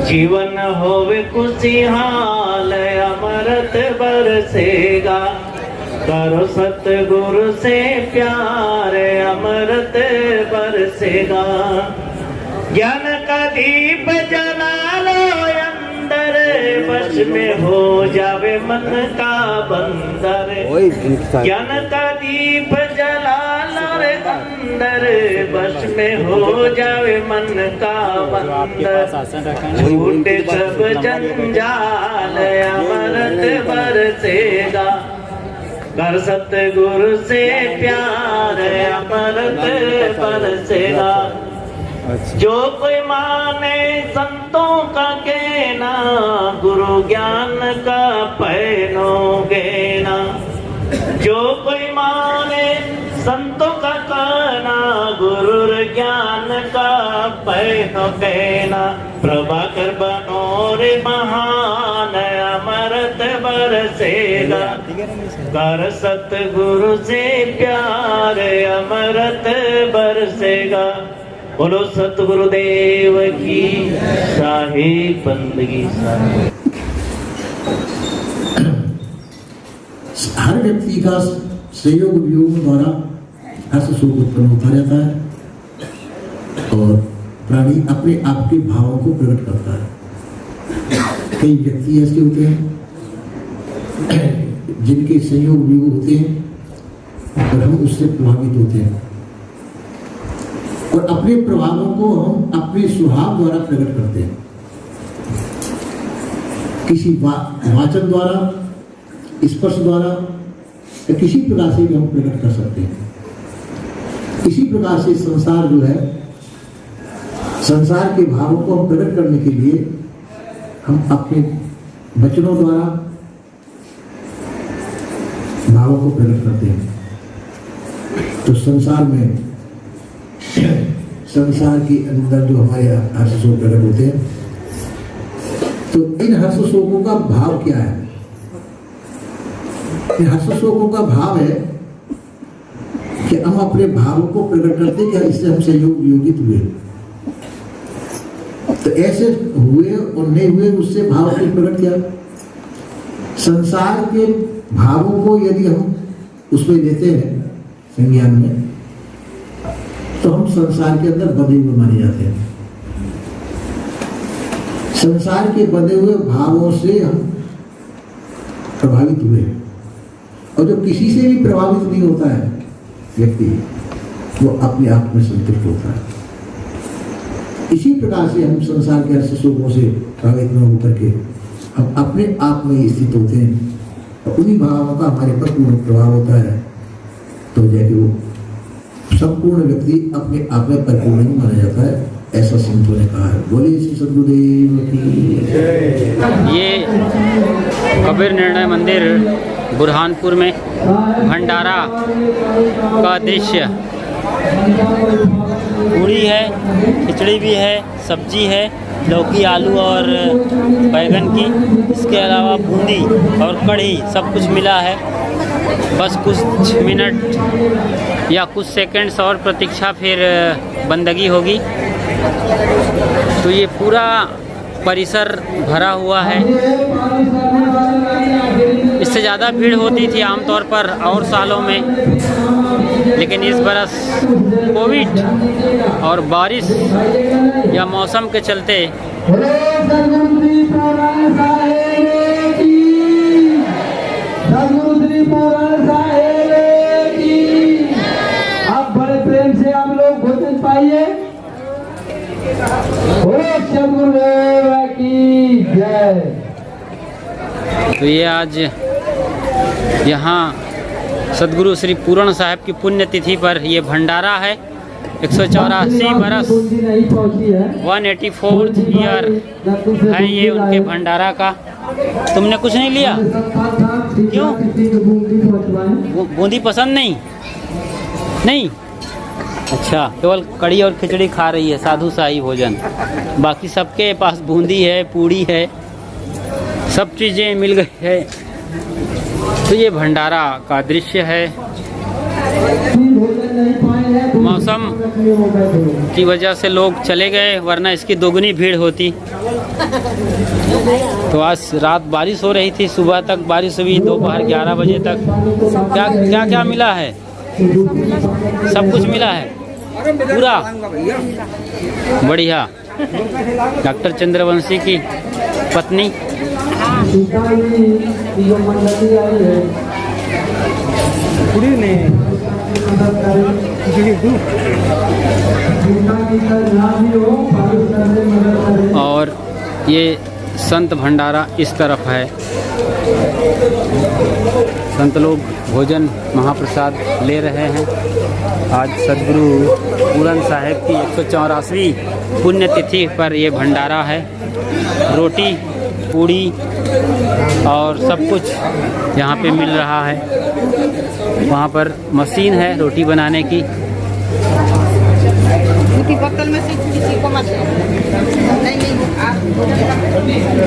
जीवन होवे खुशहाल अमृत बरसेगा। करो सतगुरु से प्यार अमृत बरसेगा। ज्ञान का दीप जला वश में हो जावे मन का बंदर, वही इनके साथ ज्ञान का दीप जला रे अंदर, वश में हो जावे मन का बंदर, छूटे सब जंजाल अमृत बरसेगा, कर सतगुरु से प्यार अमृत बरसेगा। जो कोई माने संतों का कहना, गुरु ज्ञान का पहनोगे ना। जो कोई माने संतों का कहना, गुरु ज्ञान का पहनोगे ना। प्रभाकर बनो रे महान अमृत बरसेगा, कर सतगुरु से प्यार अमृत बरसेगा। बोलो सतगुरुदेव की साहिब बंदगी साहिब। हर व्यक्ति का सहयोग वियोग द्वारा हर्ष शोक उत्पन्न होता रहता है और प्राणी अपने आप के भावों को प्रकट करता है। कई व्यक्ति ऐसे होते हैं जिनके सहयोग वियोग होते हैं और हम उससे प्रभावित होते हैं और अपने प्रभावों को हम अपने स्वभाव द्वारा प्रकट करते हैं। किसी वाचन द्वारा, स्पर्श द्वारा या किसी प्रकार से भी हम प्रकट कर सकते हैं। इसी प्रकार से संसार जो है, संसार के भावों को हम प्रकट करने के लिए हम अपने वचनों द्वारा भावों को प्रकट करते हैं। तो संसार में, संसार के अंदर जो हमारे हर्ष शोक प्रकट होते हैं, तो इन हर्ष शोकों का भाव क्या है? इन हर्ष शोकों का भाव है कि हम अपने भावों को प्रकट करते हैं कि इससे हम सहयोग योगित हुए। तो ऐसे हुए और नहीं हुए उससे भाव को प्रकट किया। संसार के भावों को यदि हम उसमें लेते हैं संज्ञान में, तो हम संसार के अंदर बंधे हुए माने जाते हैं। संसार के बंधे हुए भावों से हम प्रभावित हुए और जो किसी से भी प्रभावित नहीं होता है व्यक्ति, वो अपने आप में संतुष्ट होता है। इसी प्रकार से हम संसार के हर्ष शोकों से प्रभावित न होकर के हम अपने आप में स्थित होते हैं और उन्हीं भावों का हमारे पर पूर्ण प्रभाव होता है। तो जैसे वो संपूर्ण व्यक्ति अपने आप में परिपूर्ण ही माना जाता है, ऐसा संतों ने कहा है। बोलिए श्री सद्गुरुदेव की। ये कबीर निर्णय मंदिर बुरहानपुर में भंडारा का दृश्य। पूरी है, खिचड़ी भी है, सब्जी है, लौकी, आलू और बैगन की। इसके अलावा बूंदी और कढ़ी सब कुछ मिला है। बस कुछ मिनट या कुछ सेकंड्स और प्रतीक्षा, फिर बंदगी होगी। तो ये पूरा परिसर भरा हुआ है। इससे ज़्यादा भीड़ होती थी आमतौर पर और सालों में, लेकिन इस बरस कोविड और बारिश या मौसम के चलते आप बड़े प्रेम से आप लोग भोजन पाइए। सद्गुरुदेव की जय। तो ये आज यहाँ सद्गुरु श्री पूर्ण साहब की पुण्यतिथि पर ये भंडारा है। 184 बरस 184th ईयर है ये उनके भंडारा का। तुमने कुछ नहीं लिया क्यों? बूंदी पसंद नहीं? नहीं, अच्छा, केवल कड़ी और खिचड़ी खा रही है, साधु शाही भोजन। बाकी सबके पास बूंदी है, पूड़ी है, सब चीज़ें मिल गई है। तो ये भंडारा का दृश्य है। मौसम की वजह से लोग चले गए, वरना इसकी दोगुनी भीड़ होती। तो आज रात बारिश हो रही थी, सुबह तक बारिश हुई, दोपहर 11 बजे तक। क्या क्या क्या मिला है? सब कुछ मिला है पूरा। बढ़िया। डॉक्टर चंद्रवंशी की पत्नी सीता जी की जो मंडली आई है पूरी नहीं मदद करें। सीता जी का जहाँ भी हो पाकिस्तान में मदद करें। और ये संत भंडारा इस तरफ है। संत लोग भोजन महाप्रसाद ले रहे हैं। आज सदगुरु पूरन साहेब की 184वीं पुण्यतिथि पर ये भंडारा है। रोटी पूड़ी और सब कुछ यहाँ पे मिल रहा है। वहाँ पर मशीन है रोटी बनाने की। बोतल में से किसी को मत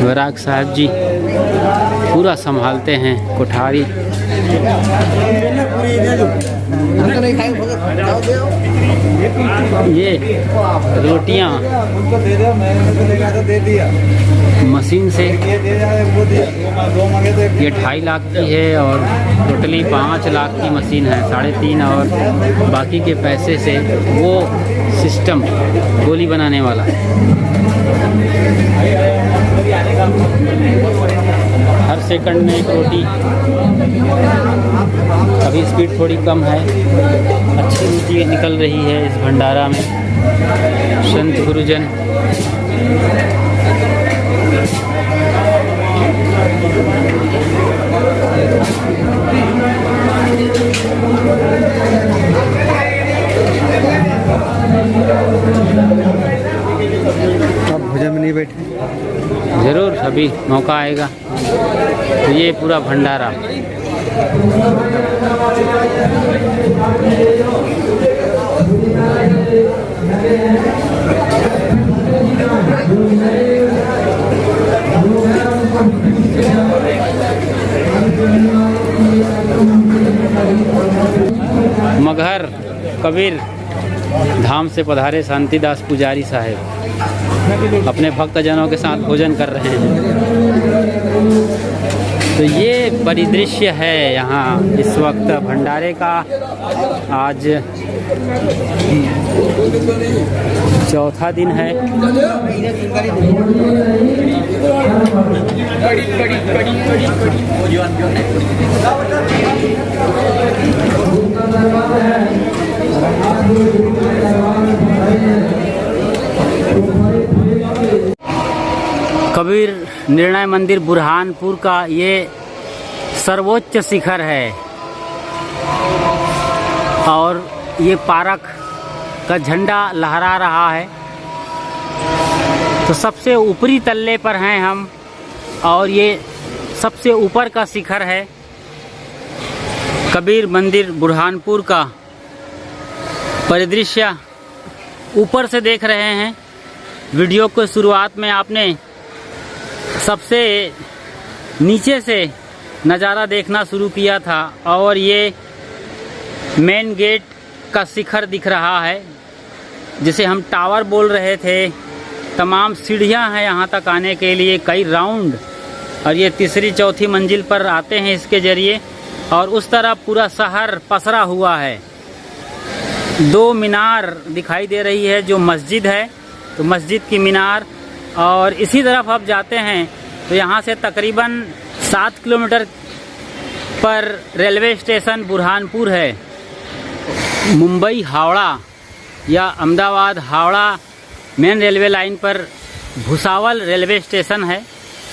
वैराग साहब जी पूरा संभालते हैं कोठारी। ये रोटियाँ मशीन से ये 2.5 लाख की है और टोटली 5 लाख की मशीन है। 3.5 और बाकी के पैसे से वो सिस्टम गोली बनाने वाला। हर सेकंड में एक रोटी। अभी स्पीड थोड़ी कम है। अच्छी रोटी निकल रही है इस भंडारा में। संत गुरुजन आप भोजन में नहीं बैठे? ज़रूर अभी मौका आएगा। तो ये पूरा भंडारा मगहर कबीर धाम से पधारे शांतिदास पुजारी साहेब अपने भक्तजनों के साथ भोजन कर रहे हैं। तो ये परिदृश्य है यहाँ इस वक्त भंडारे का। आज चौथा दिन है। कबीर निर्णय मंदिर बुरहानपुर का ये सर्वोच्च शिखर है और ये पारक का झंडा लहरा रहा है। तो सबसे ऊपरी तल्ले पर हैं हम और ये सबसे ऊपर का शिखर है कबीर मंदिर बुरहानपुर का। परिदृश्य ऊपर से देख रहे हैं। वीडियो को शुरुआत में आपने सबसे नीचे से नज़ारा देखना शुरू किया था और ये मेन गेट का शिखर दिख रहा है जिसे हम टावर बोल रहे थे। तमाम सीढ़ियां हैं यहाँ तक आने के लिए, कई राउंड, और ये तीसरी चौथी मंजिल पर आते हैं इसके ज़रिए। और उस तरफ पूरा शहर पसरा हुआ है। 2 मीनार दिखाई दे रही है जो मस्जिद है, तो मस्जिद की मीनार। और इसी तरफ आप जाते हैं तो यहाँ से तकरीबन 7 किलोमीटर पर रेलवे स्टेशन बुरहानपुर है। मुंबई हावड़ा या Ahmedabad Howrah main railway line पर भुसावल रेलवे स्टेशन है।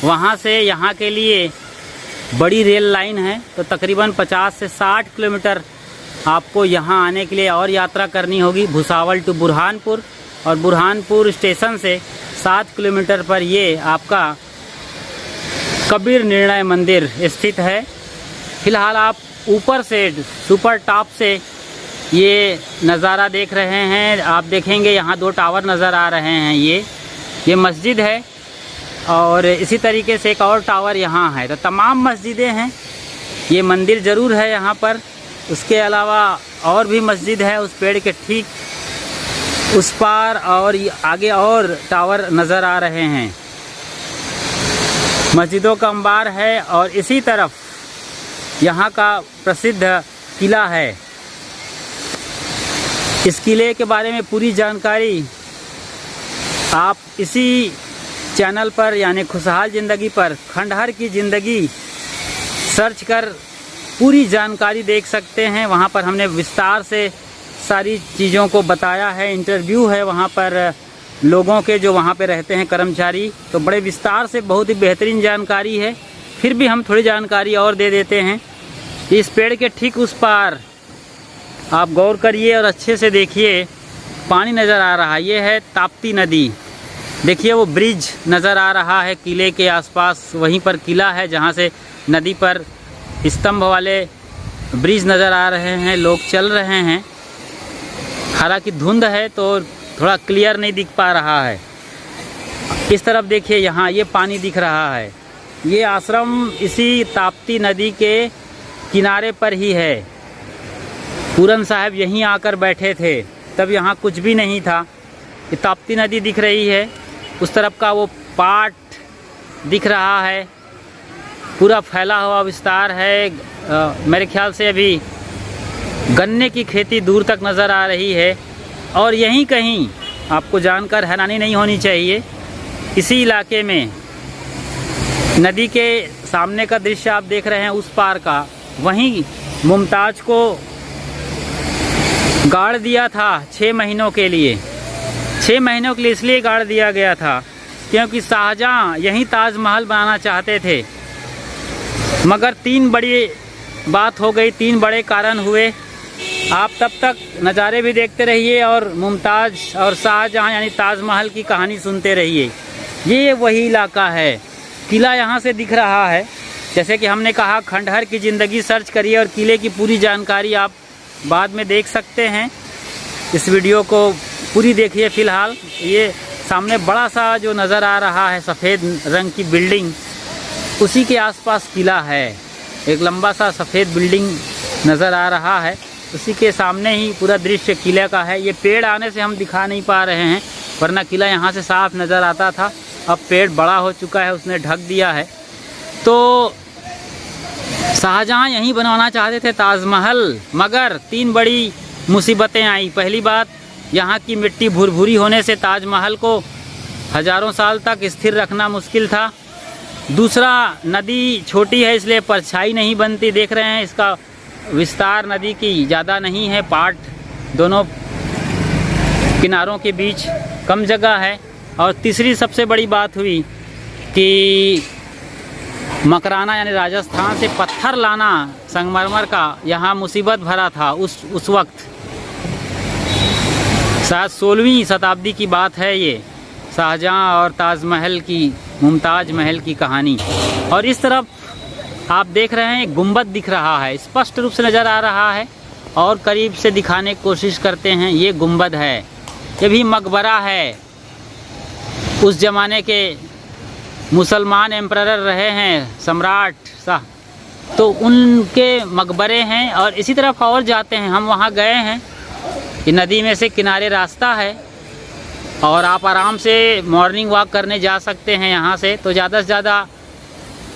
वहाँ से यहाँ के लिए बड़ी रेल लाइन है। तो तकरीबन 50 से 60 किलोमीटर आपको यहाँ आने के लिए और यात्रा करनी होगी भुसावल टू बुरहानपुर। और बुरहानपुर स्टेशन से 7 किलोमीटर पर ये आपका कबीर निर्णय मंदिर स्थित है। फिलहाल आप ऊपर से सुपर टॉप से ये नज़ारा देख रहे हैं। आप देखेंगे यहाँ 2 टावर नज़र आ रहे हैं। ये मस्जिद है और इसी तरीके से एक और टावर यहाँ है। तो तमाम मस्जिदें हैं। ये मंदिर ज़रूर है यहाँ पर। उसके अलावा और भी मस्जिद है उस पेड़ के ठीक उस पार, और आगे और टावर नज़र आ रहे हैं। मस्जिदों का अंबार है। और इसी तरफ यहाँ का प्रसिद्ध किला है। इस किले के बारे में पूरी जानकारी आप इसी चैनल पर यानी खुशहाल ज़िंदगी पर खंडहर की ज़िंदगी सर्च कर पूरी जानकारी देख सकते हैं। वहाँ पर हमने विस्तार से सारी चीज़ों को बताया है। इंटरव्यू है वहाँ पर लोगों के जो वहाँ पे रहते हैं कर्मचारी, तो बड़े विस्तार से बहुत ही बेहतरीन जानकारी है। फिर भी हम थोड़ी जानकारी और दे देते हैं। इस पेड़ के ठीक उस पार आप गौर करिए और अच्छे से देखिए, पानी नज़र आ रहा है। ये है ताप्ती नदी। देखिए वो ब्रिज नज़र आ रहा है किले के आसपास, वहीं पर किला है जहाँ से नदी पर स्तंभ वाले ब्रिज नज़र आ रहे हैं। लोग चल रहे हैं, हालांकि धुंध है तो थोड़ा क्लियर नहीं दिख पा रहा है। इस तरफ देखिए, यहाँ ये पानी दिख रहा है। ये आश्रम इसी ताप्ती नदी के किनारे पर ही है। पूरन साहब यहीं आकर बैठे थे, तब यहाँ कुछ भी नहीं था। ये ताप्ती नदी दिख रही है, उस तरफ का वो पाट दिख रहा है, पूरा फैला हुआ विस्तार है। मेरे ख्याल से अभी गन्ने की खेती दूर तक नज़र आ रही है। और यहीं कहीं आपको जानकर हैरानी नहीं होनी चाहिए, इसी इलाके में नदी के सामने का दृश्य आप देख रहे हैं उस पार का, वहीं मुमताज़ को गाड़ दिया था 6 महीनों के लिए। 6 महीनों के लिए इसलिए गाड़ दिया गया था क्योंकि शाहजहाँ यहीं ताजमहल बनाना चाहते थे, मगर 3 बड़ी बात हो गई, 3 बड़े कारण हुए। आप तब तक नज़ारे भी देखते रहिए और मुमताज़ और शाहजहाँ यानी ताजमहल की कहानी सुनते रहिए। ये वही इलाका है, किला यहाँ से दिख रहा है। जैसे कि हमने कहा, खंडहर की ज़िंदगी सर्च करिए और किले की पूरी जानकारी आप बाद में देख सकते हैं। इस वीडियो को पूरी देखिए। फ़िलहाल ये सामने बड़ा सा जो नज़र आ रहा है सफ़ेद रंग की बिल्डिंग, उसी के आसपास किला है। एक लंबा सा सफ़ेद बिल्डिंग नज़र आ रहा है, उसी के सामने ही पूरा दृश्य किले का है। ये पेड़ आने से हम दिखा नहीं पा रहे हैं, वरना किला यहाँ से साफ नज़र आता था। अब पेड़ बड़ा हो चुका है, उसने ढक दिया है। तो शाहजहाँ यहीं बनवाना चाहते थे ताजमहल, मगर 3 बड़ी मुसीबतें आई। पहली बात, यहाँ की मिट्टी भुरभुरी होने से ताजमहल को हज़ारों साल तक स्थिर रखना मुश्किल था। दूसरा, नदी छोटी है इसलिए परछाई नहीं बनती। देख रहे हैं इसका विस्तार नदी की ज़्यादा नहीं है, पाट दोनों किनारों के बीच कम जगह है। और तीसरी सबसे बड़ी बात हुई कि मकराना यानी राजस्थान से पत्थर लाना संगमरमर का यहाँ मुसीबत भरा था उस वक्त। शायद 16वीं शताब्दी की बात है ये, शाहजहाँ और ताजमहल की, मुमताज़ महल की कहानी। और इस तरफ आप देख रहे हैं एक गुंबद दिख रहा है, स्पष्ट रूप से नज़र आ रहा है और करीब से दिखाने की कोशिश करते हैं। ये गुंबद है, ये भी मकबरा है। उस ज़माने के मुसलमान एम्परर रहे हैं, सम्राट शाह, तो उनके मकबरे हैं। और इसी तरफ और जाते हैं, हम वहाँ गए हैं। ये नदी में से किनारे रास्ता है और आप आराम से मॉर्निंग वॉक करने जा सकते हैं यहाँ से। तो ज़्यादा से ज़्यादा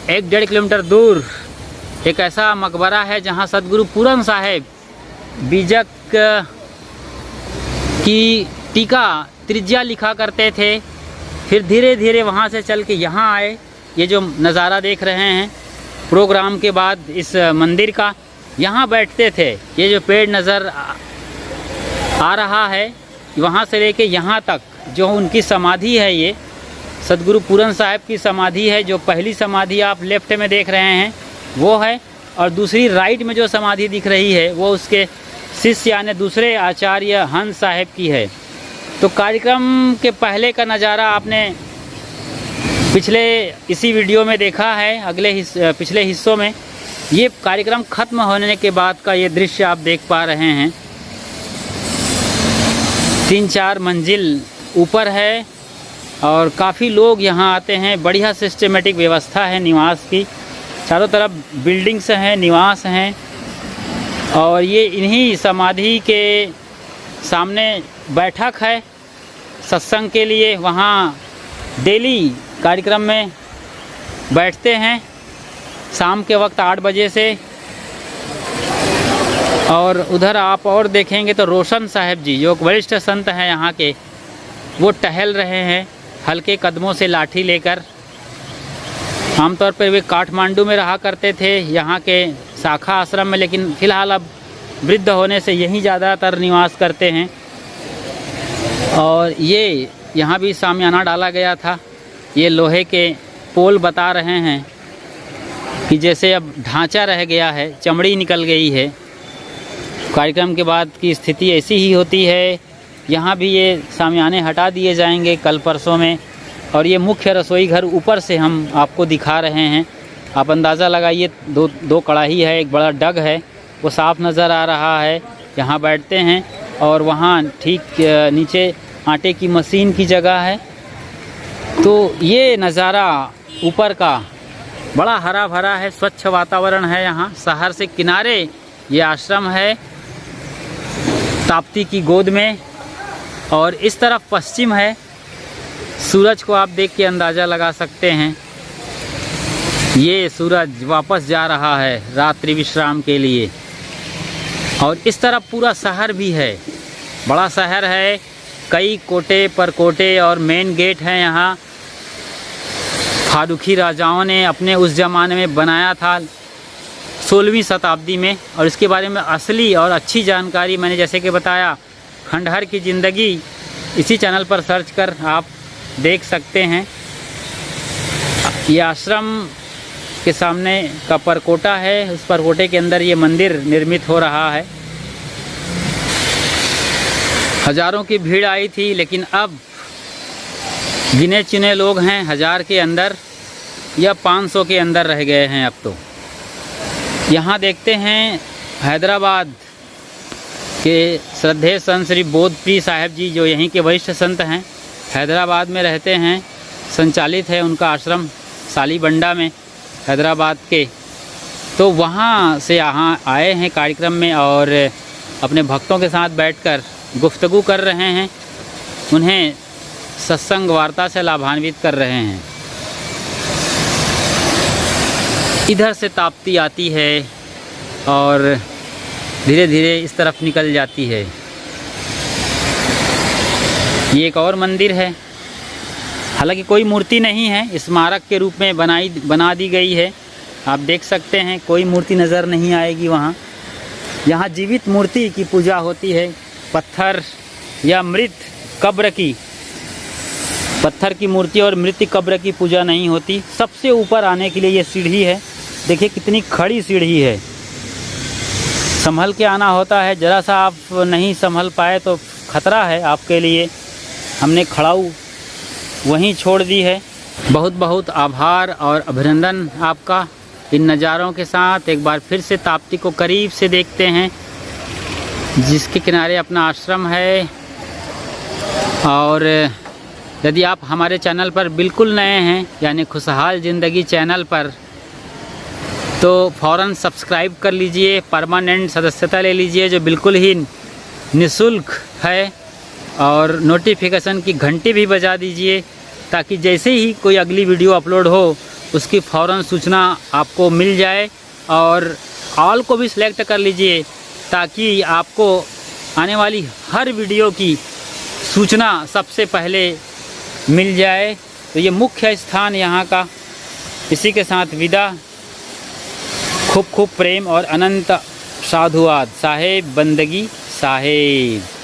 1-1.5 किलोमीटर दूर एक ऐसा मकबरा है जहाँ सदगुरु पूरन साहेब बीजक की टीका त्रिज्या लिखा करते थे। फिर धीरे धीरे वहाँ से चल के यहाँ आए। ये जो नज़ारा देख रहे हैं प्रोग्राम के बाद इस मंदिर का, यहाँ बैठते थे। ये जो पेड़ नज़र आ रहा है, वहाँ से लेके यहाँ तक जो उनकी समाधि है, ये सदगुरु पूरन साहब की समाधि है। जो पहली समाधि आप लेफ्ट में देख रहे हैं वो है, और दूसरी राइट में जो समाधि दिख रही है वो उसके शिष्य यानी दूसरे आचार्य हंस साहब की है। तो कार्यक्रम के पहले का नज़ारा आपने पिछले इसी वीडियो में देखा है। पिछले हिस्सों में ये कार्यक्रम ख़त्म होने के बाद का ये दृश्य आप देख पा रहे हैं। 3-4 मंजिल ऊपर है और काफ़ी लोग यहाँ आते हैं। बढ़िया सिस्टमेटिक व्यवस्था है निवास की, चारों तरफ बिल्डिंग्स हैं, निवास हैं। और ये इन्हीं समाधि के सामने बैठक है सत्संग के लिए। वहाँ डेली कार्यक्रम में बैठते हैं शाम के वक्त 8 बजे से। और उधर आप और देखेंगे तो रोशन साहब जी जो वरिष्ठ संत हैं यहाँ के, वो टहल रहे हैं। हल्के कदमों से लाठी लेकर। आमतौर पर वे काठमांडू में रहा करते थे, यहाँ के शाखा आश्रम में, लेकिन फ़िलहाल अब वृद्ध होने से यहीं ज़्यादातर निवास करते हैं। और ये यहाँ भी सामियाना डाला गया था। ये लोहे के पोल बता रहे हैं कि जैसे अब ढांचा रह गया है, चमड़ी निकल गई है। कार्यक्रम के बाद की स्थिति ऐसी ही होती है। यहाँ भी ये सामियाने हटा दिए जाएंगे कल परसों में। और ये मुख्य रसोई घर ऊपर से हम आपको दिखा रहे हैं। आप अंदाज़ा लगाइए, दो कढ़ाई है, एक बड़ा डग है, वो साफ़ नज़र आ रहा है। यहाँ बैठते हैं और वहाँ ठीक नीचे आटे की मशीन की जगह है। तो ये नज़ारा ऊपर का बड़ा हरा भरा है, स्वच्छ वातावरण है। यहाँ शहर से किनारे ये आश्रम है, ताप्ती की गोद में। और इस तरफ पश्चिम है। सूरज को आप देख के अंदाज़ा लगा सकते हैं। ये सूरज वापस जा रहा है रात्रि विश्राम के लिए। और इस तरफ पूरा शहर भी है, बड़ा शहर है, कई कोटे पर कोटे और मेन गेट हैं यहाँ। फारूकी राजाओं ने अपने उस ज़माने में बनाया था 16वीं शताब्दी में। और इसके बारे में असली और अच्छी जानकारी मैंने जैसे कि बताया, खंडहर की ज़िंदगी इसी चैनल पर सर्च कर आप देख सकते हैं। ये आश्रम के सामने का परकोटा है, उस परकोटे के अंदर ये मंदिर निर्मित हो रहा है। हज़ारों की भीड़ आई थी, लेकिन अब गिने चुने लोग हैं। 1000 के अंदर या 500 के अंदर रह गए हैं अब तो। यहाँ देखते हैं हैदराबाद के श्रद्धेय संत श्री बोधप्रिय साहब जी, जो यहीं के वरिष्ठ संत हैं, हैदराबाद में रहते हैं। संचालित है उनका आश्रम सालीबंडा में, हैदराबाद के। तो वहाँ से यहाँ आए हैं कार्यक्रम में और अपने भक्तों के साथ बैठकर गुफ्तगू कर रहे हैं, उन्हें सत्संग वार्ता से लाभान्वित कर रहे हैं। इधर से ताप्ती आती है और धीरे धीरे इस तरफ निकल जाती है। ये एक और मंदिर है, हालांकि कोई मूर्ति नहीं है, स्मारक के रूप में बना दी गई है। आप देख सकते हैं, कोई मूर्ति नज़र नहीं आएगी वहाँ। यहाँ जीवित मूर्ति की पूजा होती है, पत्थर या मृत कब्र की। पत्थर की मूर्ति और मृत कब्र की पूजा नहीं होती। सबसे ऊपर आने के लिए ये सीढ़ी है, देखिए कितनी खड़ी सीढ़ी है, संभल के आना होता है। ज़रा सा आप नहीं संभल पाए तो ख़तरा है आपके लिए। हमने खड़ाऊ वहीं छोड़ दी है। बहुत बहुत आभार और अभिनंदन आपका। इन नज़ारों के साथ एक बार फिर से ताप्ती को करीब से देखते हैं, जिसके किनारे अपना आश्रम है। और यदि आप हमारे चैनल पर बिल्कुल नए हैं, यानी खुशहाल ज़िंदगी चैनल पर, तो फ़ौरन सब्सक्राइब कर लीजिए, परमानेंट सदस्यता ले लीजिए जो बिल्कुल ही निःशुल्क है। और नोटिफिकेशन की घंटी भी बजा दीजिए, ताकि जैसे ही कोई अगली वीडियो अपलोड हो उसकी फ़ौरन सूचना आपको मिल जाए। और ऑल को भी सिलेक्ट कर लीजिए, ताकि आपको आने वाली हर वीडियो की सूचना सबसे पहले मिल जाए। तो ये मुख्य स्थान यहाँ का। इसी के साथ विदा। खूब खूब प्रेम और अनंत साधुवाद। साहेब बंदगी साहेब।